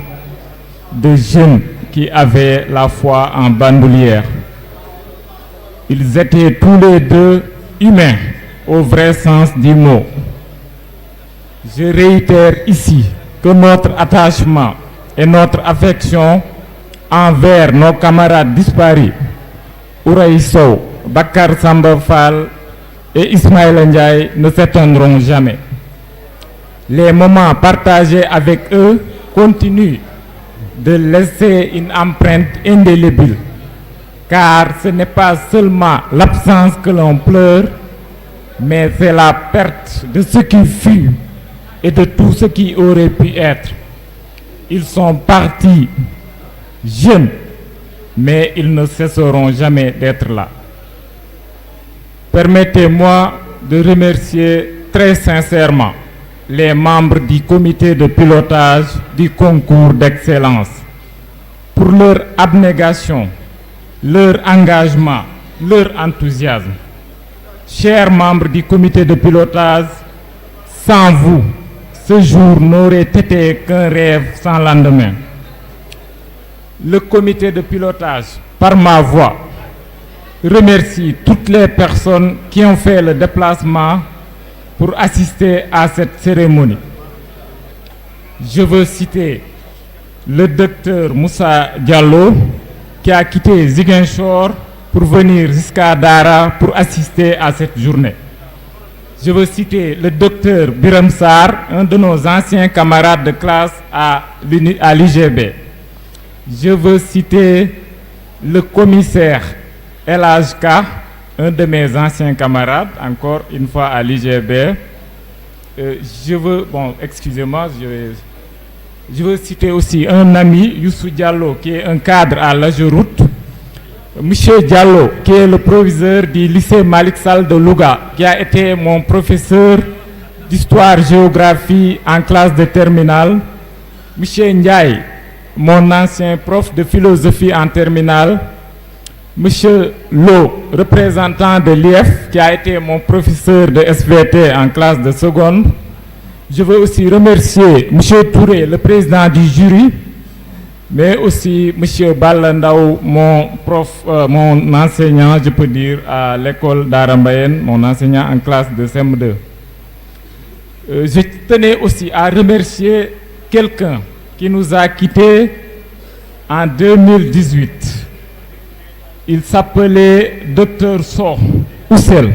Speaker 18: de jeunes qui avaient la foi en bandoulière. Ils étaient tous les 2 humains au vrai sens du mot. Je réitère ici que notre attachement et notre affection envers nos camarades disparus, Ourey Sow, Bakar Samba Fall et Ismaël Ndiaye, ne s'éteindront jamais. Les moments partagés avec eux continuent de laisser une empreinte indélébile, car ce n'est pas seulement l'absence que l'on pleure, mais c'est la perte de ce qui fut et de tout ce qui aurait pu être. Ils sont partis jeunes, mais ils ne cesseront jamais d'être là. Permettez-moi de remercier très sincèrement les membres du comité de pilotage du concours d'excellence pour leur abnégation, leur engagement, leur enthousiasme. Chers membres du comité de pilotage, sans vous, ce jour n'aurait été qu'un rêve sans lendemain. Le comité de pilotage, par ma voix, remercie toutes les personnes qui ont fait le déplacement pour assister à cette cérémonie. Je veux citer le docteur Moussa Diallo qui a quitté Ziguinchor pour venir jusqu'à Dara pour assister à cette journée. Je veux citer le docteur Biram Sarr, un de nos anciens camarades de classe à l'IGB. Je veux citer le commissaire El Ajka, un de mes anciens camarades, encore une fois à l'IGB. Je veux citer aussi un ami, Youssou Diallo, qui est un cadre à l'Ageroute. Monsieur Diallo, qui est le proviseur du lycée Malik Sall de Louga, qui a été mon professeur d'histoire-géographie en classe de terminale. Monsieur Ndiaye, mon ancien prof de philosophie en terminale. Monsieur Lo, représentant de l'IF, qui a été mon professeur de SVT en classe de seconde. Je veux aussi remercier Monsieur Touré, le président du jury, mais aussi Monsieur Ballandao, mon prof, mon enseignant, je peux dire, à l'école d'Arambayen, mon enseignant en classe de CM2. Je tenais aussi à remercier quelqu'un qui nous a quittés en 2018. Il s'appelait Dr So Oussel,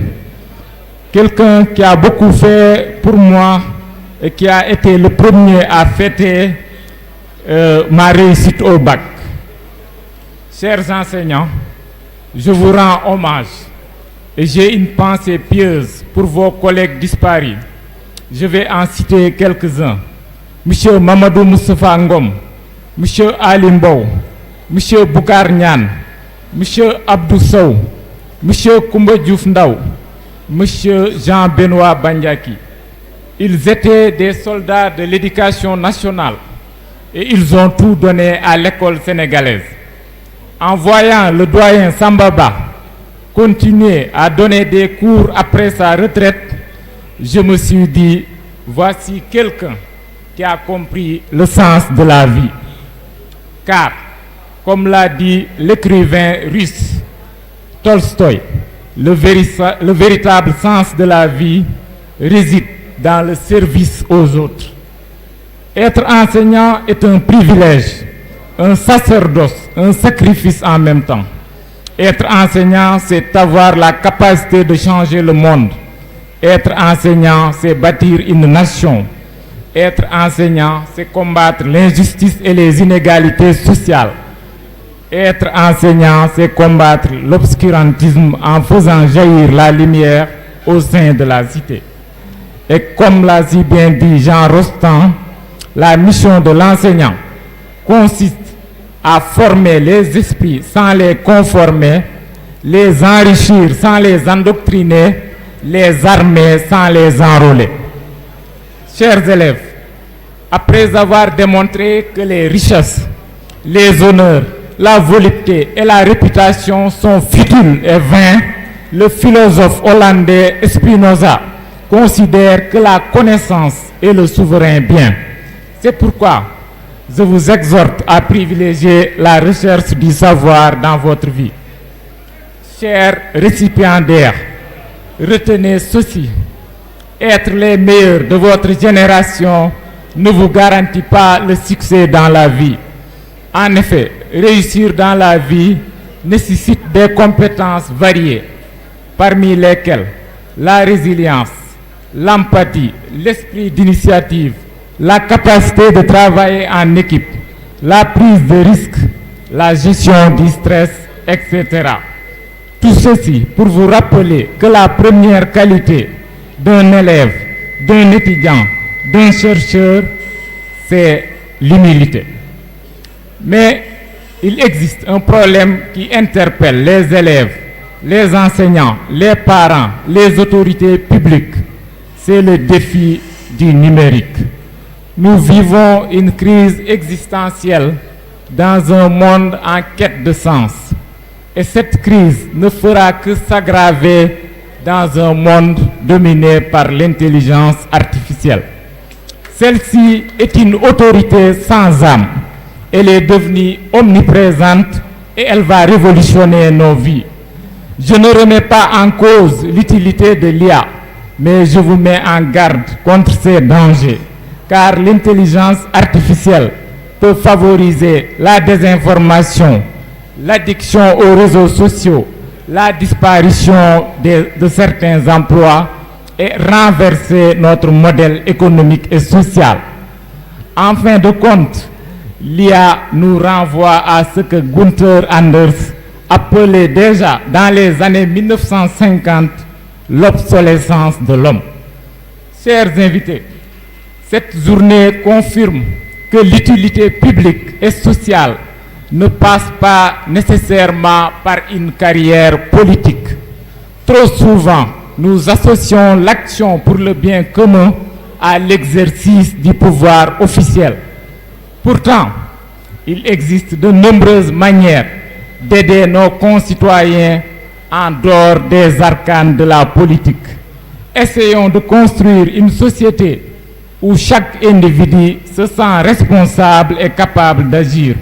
Speaker 18: quelqu'un qui a beaucoup fait pour moi et qui a été le premier à fêter ma réussite au bac. Chers enseignants, je vous rends hommage et j'ai une pensée pieuse pour vos collègues disparus. Je vais en citer quelques-uns. Monsieur Mamadou Moustapha Ngom, Monsieur Ali Mbow, Monsieur Boukar Niane, Monsieur Abdou Sow, Monsieur Koumba Diouf Ndaw, Monsieur Jean-Benoît Bandiaki. Ils étaient des soldats de l'éducation nationale et ils ont tout donné à l'école sénégalaise. En voyant le doyen Sambaba continuer à donner des cours après sa retraite, je me suis dit, voici quelqu'un qui a compris le sens de la vie. Car, comme l'a dit l'écrivain russe Tolstoï, le véritable sens de la vie réside dans le service aux autres. Être enseignant est un privilège, un sacerdoce, un sacrifice en même temps. Être enseignant, c'est avoir la capacité de changer le monde. Être enseignant, c'est bâtir une nation. Être enseignant, c'est combattre l'injustice et les inégalités sociales. Être enseignant, c'est combattre l'obscurantisme en faisant jaillir la lumière au sein de la cité. Et comme l'a si bien dit Jean Rostand, la mission de l'enseignant consiste à former les esprits sans les conformer, les enrichir sans les endoctriner, les armer sans les enrôler. Chers élèves, après avoir démontré que les richesses, les honneurs, la volupté et la réputation sont futiles et vains, le philosophe hollandais Spinoza considère que la connaissance est le souverain bien. C'est pourquoi je vous exhorte à privilégier la recherche du savoir dans votre vie. Chers récipiendaires, retenez ceci. Être les meilleurs de votre génération ne vous garantit pas le succès dans la vie. En effet, réussir dans la vie nécessite des compétences variées, parmi lesquelles la résilience, l'empathie, l'esprit d'initiative, la capacité de travailler en équipe, la prise de risque, la gestion du stress, etc. Tout ceci pour vous rappeler que la première qualité d'un élève, d'un étudiant, d'un chercheur, c'est l'humilité. Mais il existe un problème qui interpelle les élèves, les enseignants, les parents, les autorités publiques. C'est le défi du numérique. Nous vivons une crise existentielle dans un monde en quête de sens. Et cette crise ne fera que s'aggraver dans un monde dominé par l'intelligence artificielle. Celle-ci est une autorité sans âme. Elle est devenue omniprésente et elle va révolutionner nos vies. Je ne remets pas en cause l'utilité de l'IA, mais je vous mets en garde contre ces dangers, car l'intelligence artificielle peut favoriser la désinformation, l'addiction aux réseaux sociaux, la disparition de certains emplois et renverser notre modèle économique et social. En fin de compte, l'IA nous renvoie à ce que Gunther Anders appelait déjà dans les années 1950 l'obsolescence de l'homme. Chers invités, cette journée confirme que l'utilité publique et sociale ne passe pas nécessairement par une carrière politique. Trop souvent, nous associons l'action pour le bien commun à l'exercice du pouvoir officiel. Pourtant, il existe de nombreuses manières d'aider nos concitoyens en dehors des arcanes de la politique. Essayons de construire une société où chaque individu se sent responsable et capable d'agir.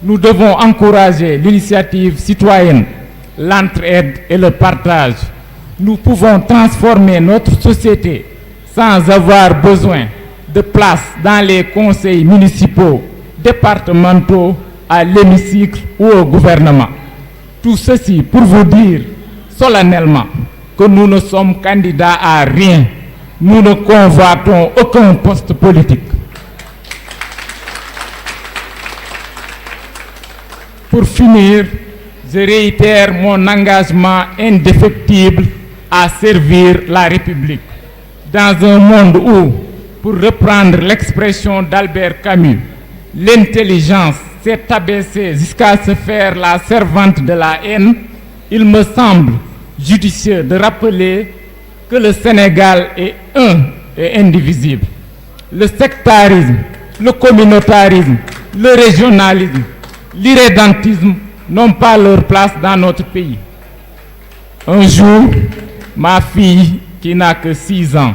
Speaker 18: Nous devons encourager l'initiative citoyenne, l'entraide et le partage. Nous pouvons transformer notre société sans avoir besoin de place dans les conseils municipaux, départementaux, à l'hémicycle ou au gouvernement. Tout ceci pour vous dire solennellement que nous ne sommes candidats à rien. Nous ne convoitons aucun poste politique. Pour finir, je réitère mon engagement indéfectible à servir la République. Dans un monde où, pour reprendre l'expression d'Albert Camus, l'intelligence s'est abaissée jusqu'à se faire la servante de la haine, il me semble judicieux de rappeler que le Sénégal est un et indivisible. Le sectarisme, le communautarisme, le régionalisme, l'irrédentisme n'ont pas leur place dans notre pays. Un jour, ma fille, qui n'a que 6 ans,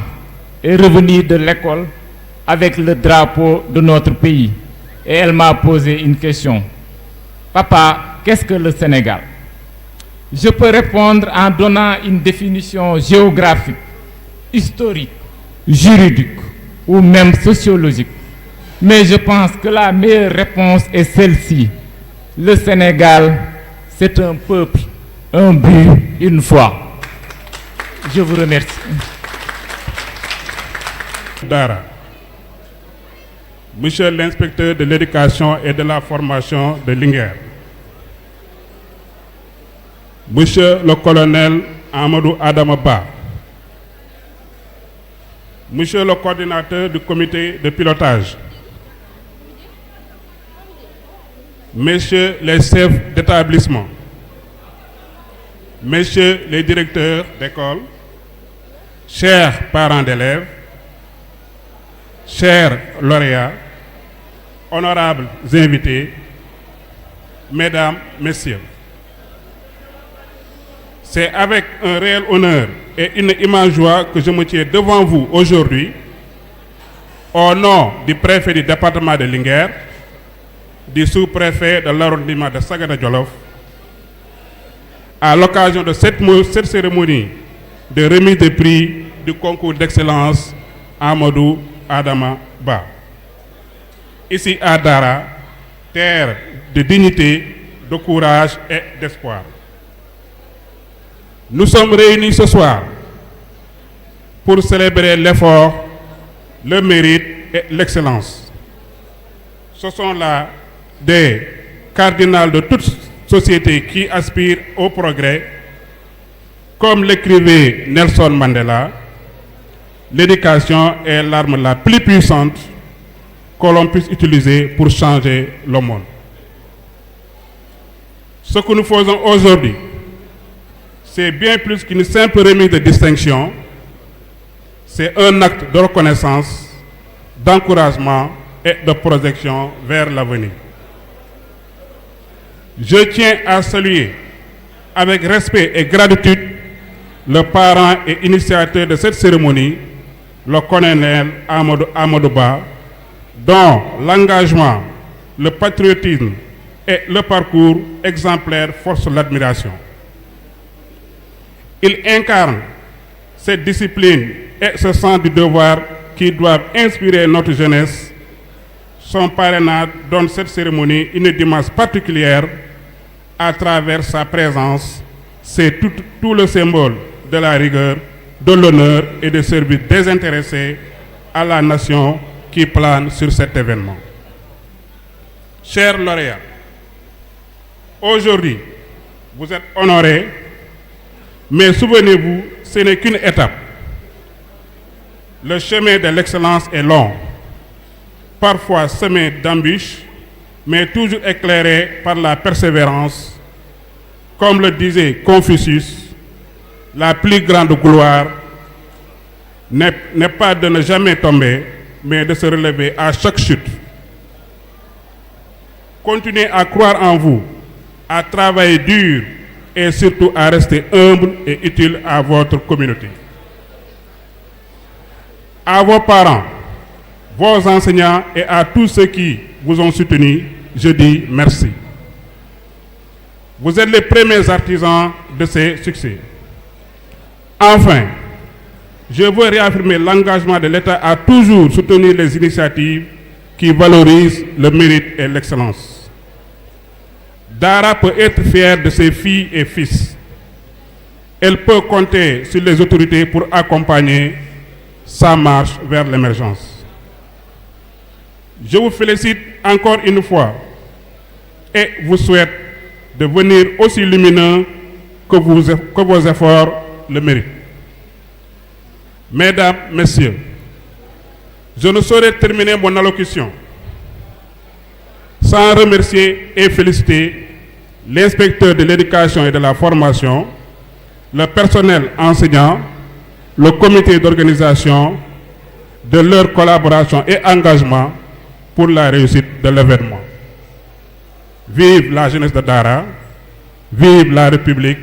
Speaker 18: est revenue de l'école avec le drapeau de notre pays. Et elle m'a posé une question. Papa, qu'est-ce que le Sénégal? Je peux répondre en donnant une définition géographique, historique, juridique ou même sociologique. Mais je pense que la meilleure réponse est celle-ci. Le Sénégal, c'est un peuple, un but, une foi. Je vous remercie.
Speaker 19: Dara. Monsieur l'inspecteur de l'éducation et de la formation de Linguère. Monsieur le colonel Amadou Adamaba. Monsieur le coordinateur du comité de pilotage. Messieurs les chefs d'établissement. Messieurs les directeurs d'école. Chers parents d'élèves. Chers lauréats. Honorables invités. Mesdames, Messieurs. C'est avec un réel honneur et une immense joie que je me tiens devant vous aujourd'hui, au nom du préfet du département de Linguère, du sous-préfet de l'arrondissement de Sagada Djolof, à l'occasion de cette cérémonie de remise de prix du concours d'excellence Amadou Adama Ba. Ici à Dara, terre de dignité, de courage et d'espoir. Nous sommes réunis ce soir pour célébrer l'effort, le mérite et l'excellence. Ce sont là des cardinals de toute société qui aspirent au progrès. Comme l'écrivait Nelson Mandela, l'éducation est l'arme la plus puissante que l'on puisse utiliser pour changer le monde. Ce que nous faisons aujourd'hui, c'est bien plus qu'une simple remise de distinction, c'est un acte de reconnaissance, d'encouragement et de projection vers l'avenir. Je tiens à saluer avec respect et gratitude le parent et initiateur de cette cérémonie, le colonel Amadou Ba, dont l'engagement, le patriotisme et le parcours exemplaire forcent l'admiration. Il incarne cette discipline et ce sens du devoir qui doivent inspirer notre jeunesse. Son parrainage donne cette cérémonie une dimension particulière à travers sa présence. C'est tout le symbole de la rigueur, de l'honneur et du service désintéressé à la nation qui plane sur cet événement. Chers lauréats, aujourd'hui, vous êtes honorés. Mais souvenez-vous, ce n'est qu'une étape. Le chemin de l'excellence est long, parfois semé d'embûches, mais toujours éclairé par la persévérance. Comme le disait Confucius, la plus grande gloire n'est pas de ne jamais tomber, mais de se relever à chaque chute. Continuez à croire en vous, à travailler dur, et surtout à rester humble et utile à votre communauté. À vos parents, vos enseignants et à tous ceux qui vous ont soutenus, je dis merci. Vous êtes les premiers artisans de ces succès. Enfin, je veux réaffirmer l'engagement de l'État à toujours soutenir les initiatives qui valorisent le mérite et l'excellence. Dara peut être fière de ses filles et fils. Elle peut compter sur les autorités pour accompagner sa marche vers l'émergence. Je vous félicite encore une fois et vous souhaite devenir aussi lumineux que vos efforts le méritent. Mesdames, Messieurs, je ne saurais terminer mon allocution sans remercier et féliciter l'inspecteur de l'éducation et de la formation, le personnel enseignant, le comité d'organisation, de leur collaboration et engagement pour la réussite de l'événement. Vive la jeunesse de Dara, vive la République,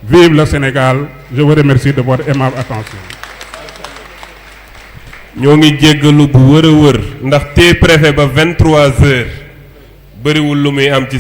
Speaker 19: vive le Sénégal. Je vous remercie de votre aimable attention.
Speaker 10: ñoo ngi jéggalu bu wër a wër ndax tee préfet ba 23h bëriwul lu muy am ci